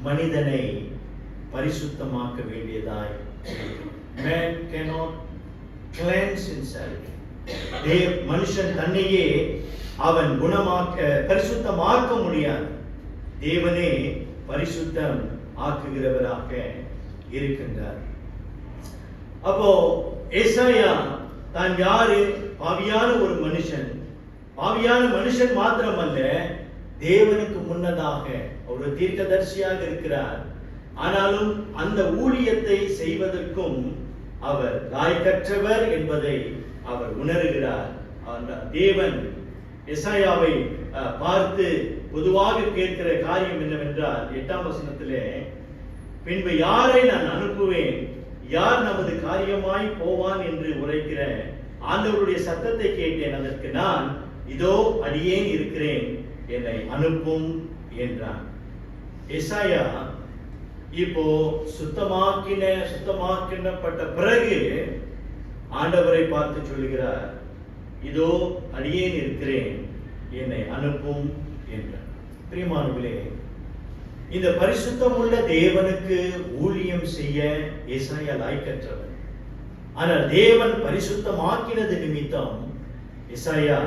மனிதனை பரிசுத்தமாக்க வேண்டியதாய், man cannot cleanse himself. மனுஷன் தன்னையே அவன் பரிசுத்தமாக்க முடியாது. தேவனே பரிசுத்தம் ஆக்குகிறவராக இருக்கின்றார். அப்போ எசாயா தான் யாரு, பாவியான ஒரு மனுஷன். பாவியான மனுஷன் மாத்திரமல்ல, தேவனுக்கு முன்னதாக ஒரு தீர்க்கதரிசியாக இருக்கிறார். ஆனாலும் அந்த ஊழியத்தை செய்வதற்கும் அவர் லாயக்கற்றவர் என்பதை அவர் உணர்கிறார். தேவன் எசாயாவை பார்த்து பொதுவாக கேட்கிற காரியம் என்னவென்றால், 8ஆம் வசனத்திலே, பின்பு யாரை நான் அனுப்புவேன், யார் நமது காரியமாய் போவான் என்று உரைக்கிற ஆண்டவருடைய சத்தத்தை கேட்டேன். அதற்கு நான், இதோ அடியேன் இருக்கிறேன், என்னை அனுப்பும் என்றான். எசாயா இப்போ சுத்தமாக்கப்பட்ட பிறகு ஆண்டவரை பார்த்து சொல்லுகிறார், இதோ அடியேன் இருக்கிறேன், என்னை அனுப்பும் என்றார். பிரியமானவர்களே, இந்த பரிசுத்தம் உள்ள தேவனுக்கு ஊழியம் செய்ய எசாயா லாய்க்கற்றவர். ஆனால் தேவன் பரிசுத்தமாக்கினது நிமித்தம் எசாயா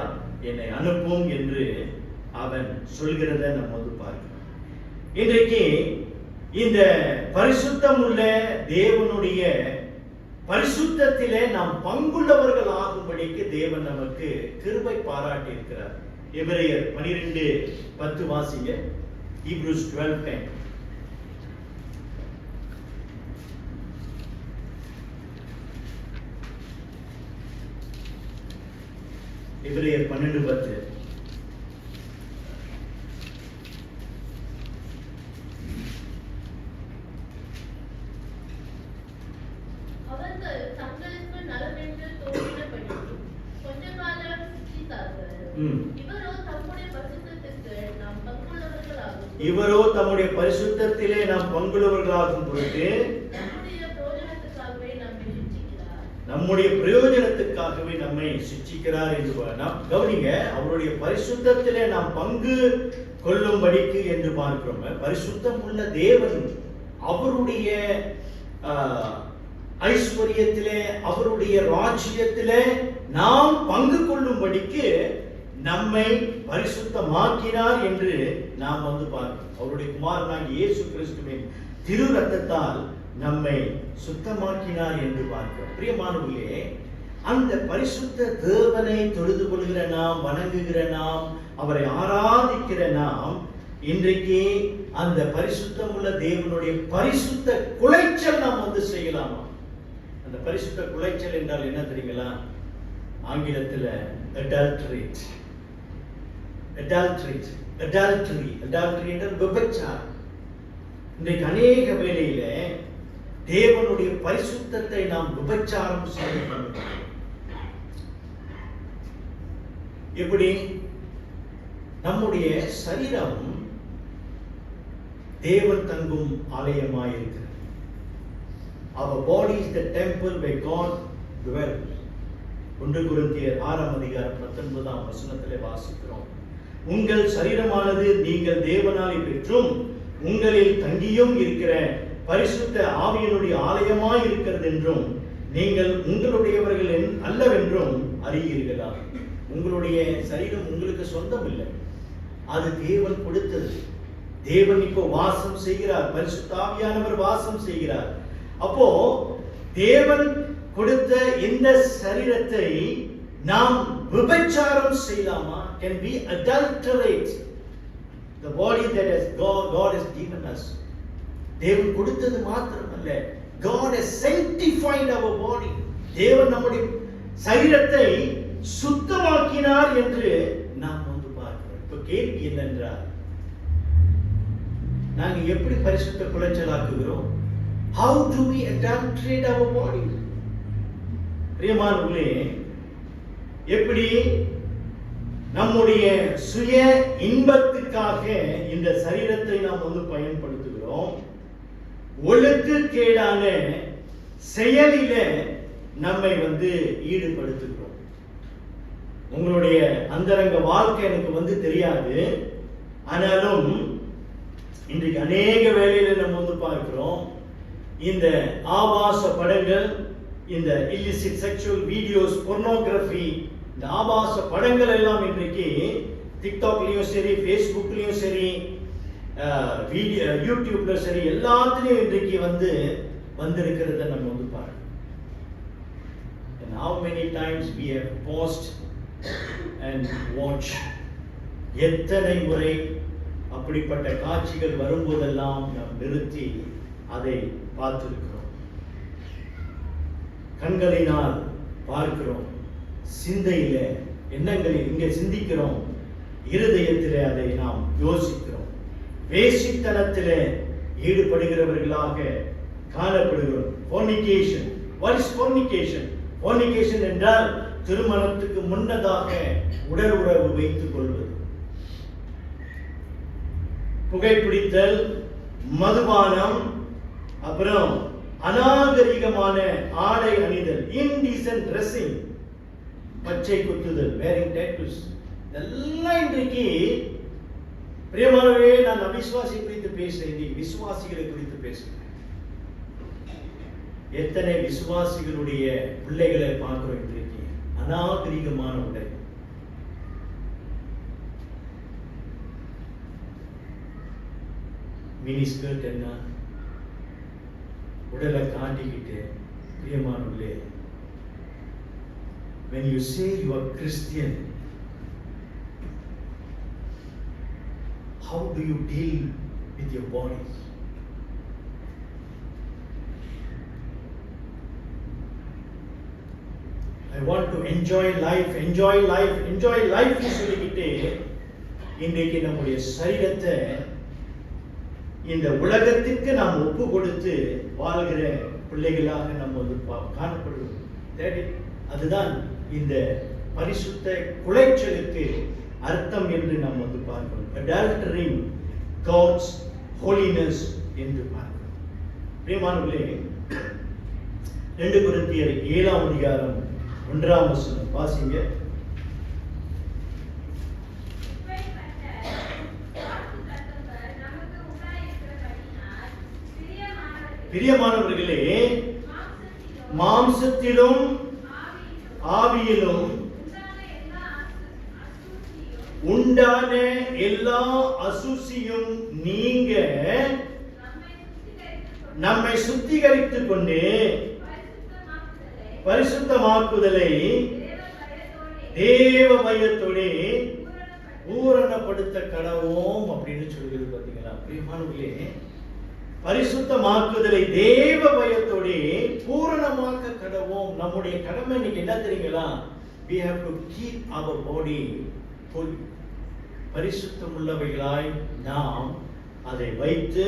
என்னை அனுப்பும் என்று அவன் சொல்கிறத நம்ம பார்க்கிறோம். இன்றைக்கு இந்த பரிசுத்தம் உள்ள தேவனுடைய பரிசுத்தத்திலே நாம் பங்குள்ளவர்கள் ஆகும்படிக்கு தேவன் நமக்கு கிருபை பாராட்டி இருக்கிறார். எபிரேயர் 12:10 வாசிங்க. Hebrews 12:10. எபிரேயர் 12:10. அவர்கள் தங்களுக்கு நலமென்று தோன்றினபடி கொஞ்ச காலம் சிற்றித்தார்கள். இவரோ தம்முடைய பரிசுத்தத்திற்கு நாம் பங்குள்ளவர்களாகும். இவரோ தம்முடைய பரிசுத்தத்திலே நாம் பங்குள்ளவர்களாகும் பொருட்டு நம்முடைய பிரயோஜனத்துக்காகவே நம்மை சிட்சிக்கிறார் என்று நாம் கவனிங்க. அவருடைய பரிசுத்தத்திலே நாம் பங்கு கொள்ளும்படிக்கு என்று பார்க்கிறோம். பரிசுத்தம் உள்ள தேவன் அவருடைய ஐஸ்வர்யத்திலே, அவருடைய ராஜ்யத்திலே நாம் பங்கு கொள்ளும்படிக்கு நம்மை பரிசுத்தமாக்கினார் என்று நாம் பார்க்கிறோம். அவருடைய குமாரனாகிய இயேசு கிறிஸ்துவின் திரு ரத்தத்தால் நம்மை சுத்தமாக்கினார் என்று பார்க்கிறோம். பிரியமானவர்களே, அந்த பரிசுத்த தேவனை தொழுது கொள்கிற நாம், வணங்குகிற நாம், அவரை ஆராதிக்கிற நாம் இன்றைக்கு அந்த பரிசுத்தம் உள்ள தேவனுடைய பரிசுத்த குலைச்சல் நாம் செய்யலாமா? அந்த பரிசுத்த குலைச்சல் என்றால் என்ன தெரியுங்களா? ஆங்கிலத்தில் adulterate என்றால் விபச்சாரம். இன்றைக்கு அநேக வேளையில தேவனுடைய பரிசுத்தத்தை நாம் விபச்சாரம் செய்கிறோம். எப்படி? நம்முடைய சரீரம் தேவன் தங்கும் ஆலயமாயிருக்கிறது. Our body is the temple where God dwells. 1 கொரிந்தியர் 6:19 வாசிக்கிறோம். உங்கள் சரீரமானது நீங்கள் தேவனாலே பெற்றும் உங்களில் தங்கியும் இருக்கிற பரிசுத்த ஆவியினுடைய ஆலயமாய் இருக்கிறது என்றும் நீங்கள் உங்களுடையவர்கள் அல்லவென்றும் அறியீர்களா? உங்களுடைய சரீரம் உங்களுக்கு சொந்தம் இல்லை, அது தேவன் கொடுத்தது. தேவன் இப்போ வாசம் செய்கிறார், பரிசுத்த ஆவியானவர் வாசம் செய்கிறார். அப்போ தேவன் கொடுத்த இந்த சரீரத்தை நாம் விபச்சாரம் செய்யலாமா? Can we adulterate the body that God has given us? தேவன் கொடுத்தது மாத்திரமல்ல, God has sanctified our body. தேவன் நம்முடைய சரீரத்தை சுத்தமாக்கினார் என்று நாம் பார்க்கிறோம். இப்ப கேள்வி என்னென்றால், நாங்க எப்படி பரிசுத்த குலைச்சலாக்குகிறோம்? How do we adulterate our body? பிரியமானவர்களே, எப்படி நம்முடைய சுய இன்பத்துக்காக இந்த சரீரத்தை நாம் பயன்படுத்துகிறோம், ஒழுக்கக்கேடான செயலில நம்மை ஈடுபடுத்துகிறோம். உங்களுடைய அந்தரங்க வாழ்க்கை எனக்கு தெரியாது. ஆனாலும் இன்றைக்கு அநேக வேளையில நம்ம பார்க்கிறோம், இந்த ஆபாச படங்கள், இந்த illicit sexual videos, pornography, இந்த ஆபாச படங்கள் எல்லாம் இன்றைக்கு டிக்டாக்லயும் சரி, ஃபேஸ்புக்லயும் சரி, யூடியூப்ல சரி, எல்லாத்துலயும் இன்றைக்கு வந்திருக்கிறத நம்ம பாருங்க. And how many times we have paused and watched? எத்தனை முறை அப்படிப்பட்ட காட்சிகள் வரும்போதெல்லாம் நாம் நிறுத்தி அதை பார்த்திருக்கிறோம். கண்களினால் பார்க்கிறோம், சிந்தையில எண்ணங்களில் இங்கே சிந்திக்கிறோம், இருதயத்திலே அதை நாம் யோசிக்கிறோம். வேசித்தனத்திலே ஈடுபடுகிறவர்களாக காணப்படுகிறோம். fornication. What is fornication? fornication என்றால் திருமணத்துக்கு முன்னதாக உடல் உறவு வைத்துக் கொள்வது. புகைப்பிடித்தல், மதுபானம், அப்புறம் அநாகரிகமான ஆடை அணிதல், indecent dressing, பச்சை குத்துதல், wearing tattoos, இதெல்லாம் இன்றைக்கு பிரியமானவர்களே, நான் அவிசுவாசி குறித்து பேசுறேன், விசுவாசிகளை குறித்து பேசுறேன். எத்தனை விசுவாசிகளுடைய பிள்ளைகளை பார்க்கிறோம் இன்றைக்கு அநாகரிகமான உடை. மினி ஸ்கர்ட் என்ன, உடலை காட்டிக்கிட்டு பிரியமானவர்களே, when you say you are Christian, how do you deal with your body? I want to enjoy life சொல்லிக்கிட்டு இன்றைக்கு நம்முடைய சரீரத்தை இந்த உலகத்திற்கு நாம் ஒப்பு கொடுத்து வாழ்கிற பிள்ளைகளாக நம்ம காணப்படுவோம். அதுதான் இந்த பரிசுத்த குலைச்சலுக்கு அர்த்தம் என்று நாம் பார்க்கிறோம். Adultering God's holiness என்று பார்க்கிறோம். பிரியமானவர்களே, 2 கொரிந்தியர் 7ஆம் அதிகாரம் 1ஆம் வசனம் வாசிங்க. பிரியமானவர்களே, மாம்சத்திலும் ஆவியிலும் உண்டான எல்லா அசுசியும் நீங்க நம்மை சுத்திகரித்துக் கொண்டு பரிசுத்தமாக்குதலை தேவ பயத்தோடு பூரணப்படுத்த கடவோம் அப்படின்னு சொல்கிறது. பாத்தீங்களா பிரியமானவர்களே, பரிசுத்தமாக்குதலை தேவ பயத்தோடு பூரணமாக்க கடவோம். நம்முடைய கடமை இன்னைக்கு என்ன தெரியுங்களா? we have to keep our body holy. பரிசுத்தம் உள்ளவைகளாய் நாம் அதை வைத்து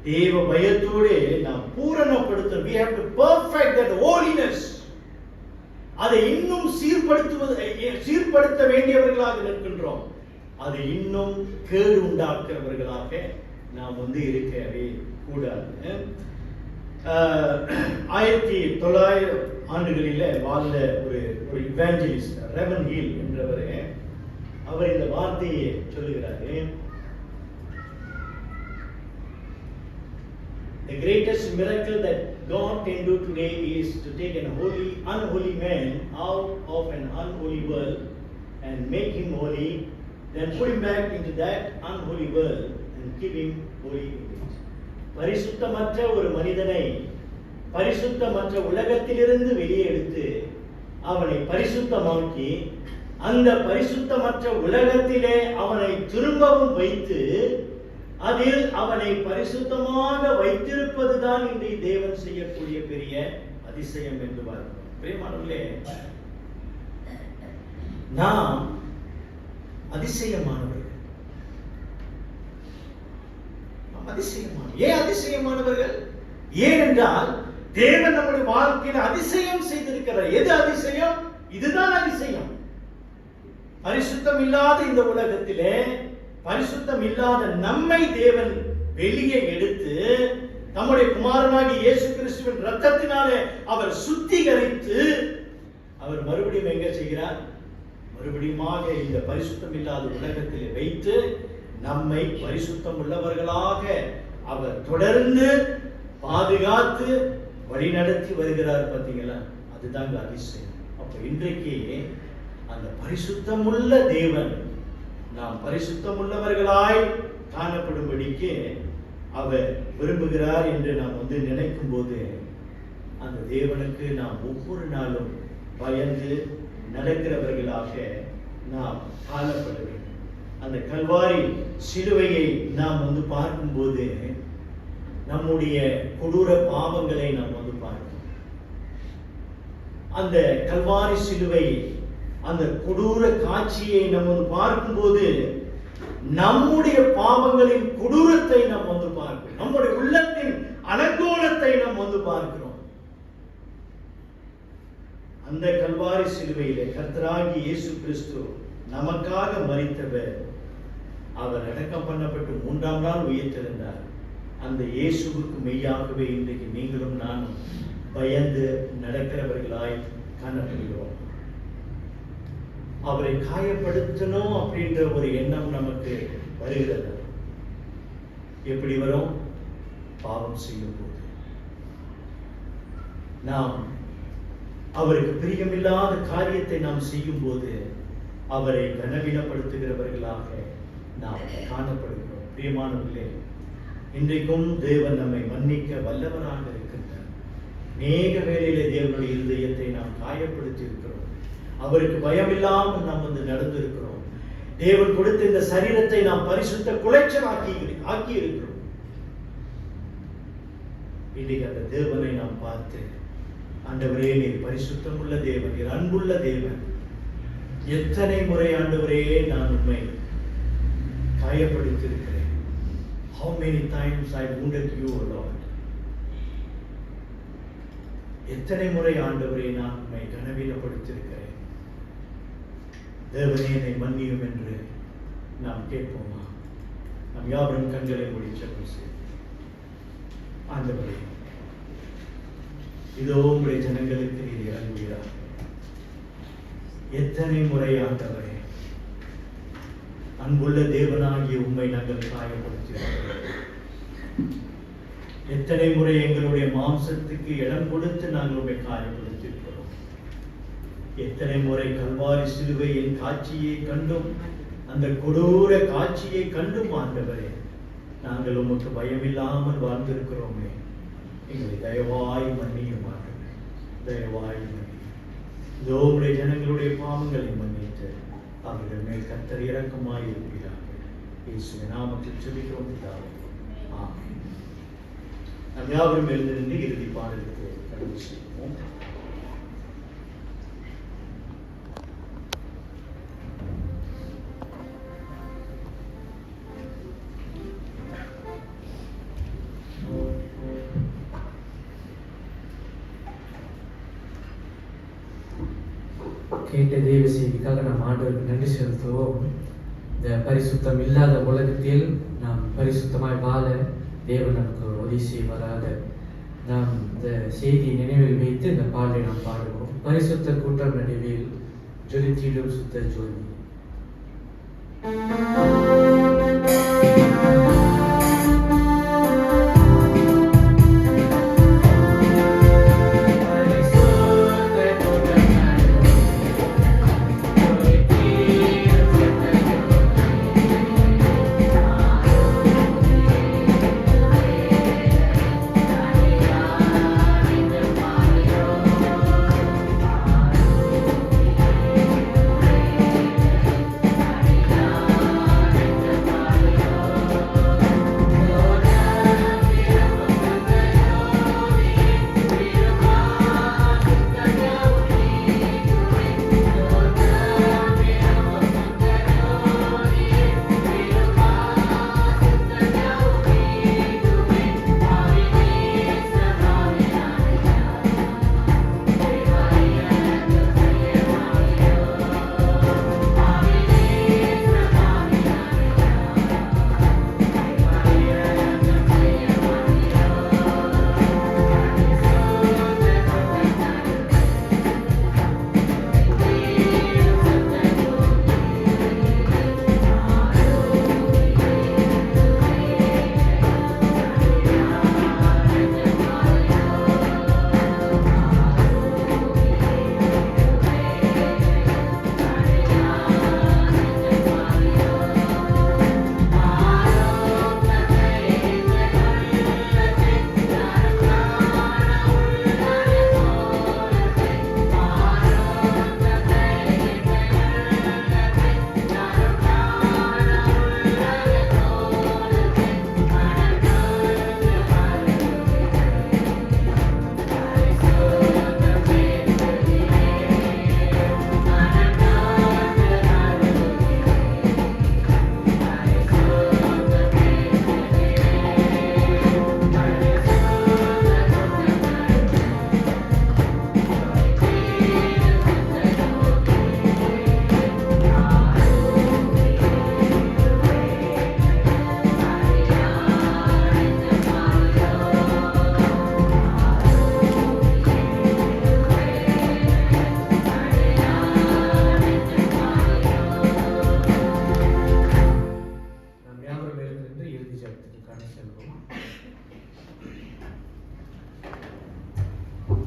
தேவ பயத்தோடு நாம் பூரணப்படுத்த we have to perfect that holiness. அதை இன்னும் சீர்படுத்த வேண்டியவர்களாக இருக்கின்றோம். அதை இன்னும் கேடு உண்டாக்குறவர்களாக நாம் இருக்கவே கூடாது. 1900 ஆண்டுகளில் வாழ்ந்த ஒரு இவாஞ்சலிஸ்ட் ரெவன் ஹீல் என்றவர், அவர் இந்த வார்த்தையை சொல்லுகிறாரு. The greatest miracle that God can do today is to take an unholy man out of an unholy world and make him holy, then put him back into that unholy world and keep him holy in it. பரிசுத்தமற்ற ஒரு மனிதனை பரிசுத்தமற்ற உலகத்திலிருந்து வெளியே எடுத்து அவனை பரிசுத்தமாக்கி அந்த பரிசுத்தமற்ற உலகத்திலே அவனை திரும்பவும் வைத்து அதில் அவனை பரிசுத்தமாக வைத்திருப்பதுதான் இன்றைய தேவன் செய்யக்கூடிய பெரிய அதிசயம் என்று பார்க்கிறோம். பிரியமானவர்களே, நாம் அதிசயமானவர்கள். ஏன் அதிசயமானவர்கள்? ஏனென்றால் தேவன் நம்முடைய வாழ்க்கையில் அதிசயம் செய்திருக்கிறார். எது அதிசயம்? இதுதான் அதிசயம். பரிசுத்தம் இல்லாத இந்த உலகத்திலே பரிசுத்தம் இல்லாத நம்மை தேவன் வெளியே எடுத்து நம்முடைய குமாரனாகிய இயேசு கிறிஸ்துவின் இரத்தத்தினாலே அவர் சுத்திகரித்து அவர் மறுபடியும் எங்க செய்கிறார்? மறுபடியுமாக இந்த பரிசுத்தம் இல்லாத உலகத்திலே வைத்து நம்மை பரிசுத்தம் உள்ளவர்களாக அவர் தொடர்ந்து பாதுகாத்து வழிநடத்தி வருகிறார். பார்த்தீங்களா? அதுதாங்க அதிசயம். அப்ப இன்றைக்கு அந்த பரிசுத்தமுள்ள தேவன் நாம் பரிசுத்தமுள்ளவர்களாய் காணப்படும்படிக்கு அவர் விரும்புகிறார் என்று நாம் நினைக்கும் போது அந்த தேவனுக்கு நாம் ஒவ்வொரு நாளும் பயந்து நடக்கிறவர்களாக நாம் காணப்பட வேண்டும். அந்த கல்வாரி சிலுவையை நாம் பார்க்கும்போது நம்முடைய கொடூர பாவங்களை நாம் பார்க்கிறோம். அந்த கல்வாரி சிலுவை அந்த கொடூர காட்சியை நம்ம பார்க்கும்போது நம்முடைய பாவங்களின் கொடூரத்தை நாம் பார்க்கிறோம். நம்முடைய உள்ளத்தின் அலங்கோலத்தை நாம் பார்க்கிறோம். அந்த கல்வாரி சிலுவையிலே கர்த்தராகிய இயேசு கிறிஸ்து நமக்காக மரித்தவர். அவர் அடக்கம் பண்ணப்பட்டு 3ஆம் நாள் உயிர்த்தெழுந்தார். அந்த இயேசுவுக்கு மெய்யாகவே இன்றைக்கு நீங்களும் நானும் பயந்து நடக்கிறவர்களாய் காணப்படுகிறோம். அவரை காயப்படுத்தணும் அப்படின்ற ஒரு எண்ணம் நமக்கு வருகிறது. எப்படி வரும்? பாவம் செய்யும் போது நாம் அவருக்கு பிரியமில்லாத காரியத்தை நாம் செய்யும் போது அவரை கனவீனப்படுத்துகிறவர்களாக நாம் காணப்படுகிறோம். பிரியமானவர்களே, இன்றைக்கும் தேவன் நம்மை மன்னிக்க வல்லவராக இருக்கின்றார். அநேக வேளையிலே தேவனுடைய இருதயத்தை நாம் காயப்படுத்தி இருக்கிறோம். அவருக்கு பயம் இல்லாமல் நாம் நடந்திருக்கிறோம். தேவன் கொடுத்த இந்த சரீரத்தை நாம் பரிசுத்த குலைச்சல் ஆக்கி இருக்கிறோம். இன்றைக்கு அந்த தேவனை நாம் பார்த்து, ஆண்டவரே நீர் பரிசுத்தம் உள்ள தேவன், நீர் அன்புள்ள தேவன், எத்தனை முறை ஆண்டவரே நான் உண்மை காயப்படுத்தி இருக்கிறேன். How many times I wounded you, O Lord. எத்தனை முறை ஆண்டவரே நான் உண்மை கனவீனப்படுத்தியிருக்கிறேன். தேவனே என்னை மன்னியும் என்று நாம் கேட்போமா? நாம் யாவரும் கண்களை மூடி ஜெபம் செய்வோம். ஆண்டவரே, இதோ உங்களுடைய ஜனங்களுக்கு நீர் இறங்குகிறார். எத்தனை முறை ஆண்டவரே அன்புள்ள தேவனாகிய உம்மை நாங்கள் காயப்படுத்தியிருக்கிறோம். எத்தனை முறை எங்களுடைய மாம்சத்துக்கு இடம் கொடுத்து நாங்கள் உம்மை காயப்படுத்தியிருக்கிறோம். எத்தனை முறை கல்வாரி சிலுவையின் காட்சியை கண்டும், அந்த கொடூர காட்சியை கண்டும் ஆண்டவரே நாங்கள் உமக்கு பயமில்லாமல் வாழ்ந்திருக்கிறோமே. எங்களை தயவாய் மன்னியும் ஆண்டவரே, தயவாய் மன்னியும். இதோ உம்முடைய ஜனங்களுடைய பாவங்களை மன்னித்து அவர்கள் மேல் கர்த்தர் இரக்கமாய் இருக்கிறார்கள். இயேசுவின் நாமத்தில் ஜெபிக்கிறோம் பிதாவே. ஆமென். நாம் யாவரும் எழுந்து நின்று இறுதி பாடலுக்கு கடந்து செல்வோம். கேட்ட தேவ செய்திக்காக நாம் ஆண்டவருக்கு நன்றி செலுத்துவோம். இந்த பரிசுத்தம் இல்லாத உலகத்தில் நாம் பரிசுத்தமாய் வாழ தேவன் நமக்கு உதவி செய்வாராக. நாம் இந்த செய்தியை நினைவில் வைத்து இந்த பாடலை நாம் பாடுவோம். பரிசுத்த கூட்டம் நடுவில் ஜொலித்திடும் சுத்த ஜோதி.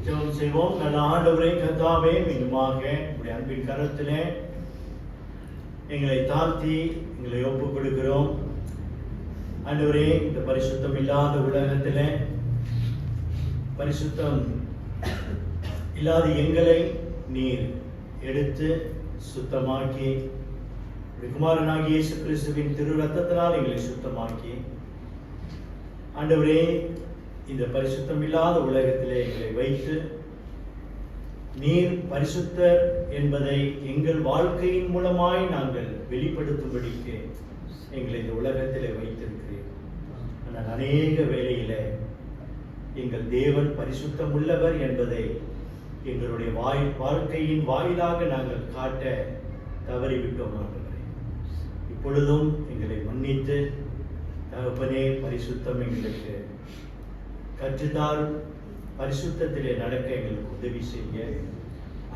ஜெபம் செய்வோம். நல்ல ஆண்டவரே கர்த்தாவே, மீண்டுமாக உடைய அன்பின் கரத்திலே எங்களை தாழ்த்தி எங்களை ஒப்புக் கொடுக்கிறோம். ஆண்டவரே, இந்த பரிசுத்தம் இல்லாத உலகத்திலே பரிசுத்தம் இல்லாத எங்களை நீர் எடுத்து சுத்தமாக்கி, குமாரனாகிய இயேசு கிறிஸ்துவின் திரு ரத்தத்தினால் எங்களை சுத்தமாக்கி, ஆண்டவரே இந்த பரிசுத்தம் இல்லாத உலகத்திலே எங்களை வைத்து நீர் பரிசுத்தர் என்பதை எங்கள் வாழ்க்கையின் மூலமாய் நாங்கள் வெளிப்படுத்தும்படிக்கு எங்களை இந்த உலகத்திலே வைத்திருக்கிறேன். ஆனால் அநேக வேளையில எங்கள் தேவன் பரிசுத்தம் உள்ளவர் என்பதை எங்களுடைய வாழ்க்கையின் வாயிலாக நாங்கள் காட்ட தவறிவிட்டோம். ஆண்டவரே, இப்பொழுதும் எங்களை மன்னித்து தகப்பனே பரிசுத்தம் எங்களுக்கு கற்றுத்தாரும், பரிசுத்தத்திலே நடக்க எங்களுக்கு உதவி செய்ய,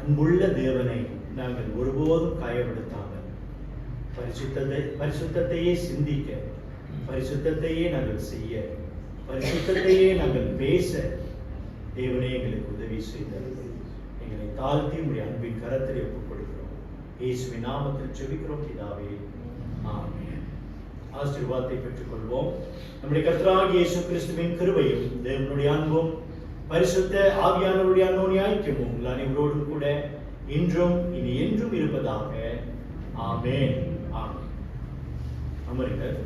அன்புள்ள தேவனை நாங்கள் ஒருபோதும் காயப்படுத்தாமல் பரிசுத்தத்தையே சிந்திக்க, பரிசுத்தத்தையே நாங்கள் செய்ய, பரிசுத்தத்தையே நாங்கள் பேச தேவனே எங்களுக்கு உதவி செய்தார். எங்களை தாழ்த்தி உடைய அன்பின் கரத்தில் ஒப்புக் கொடுக்கிறோம். இயேசுவின் நாமத்தில் ஜெபிக்கிறோம் பிதாவே, ஆமென். ஆசீர்வாதத்தை பெற்றுக் கொள்வோம். நம்முடைய கர்த்தராகிய இயேசு கிறிஸ்துவின் கிருபையும் தேவனுடைய அன்பும் பரிசுத்த ஆவியானவருடைய அன்யோன்யமும் உங்கள் அனைவரோடும் கூட இன்றும் இனி என்றும் இருப்பதாக. ஆமென். ஆமென். அமருங்கள்.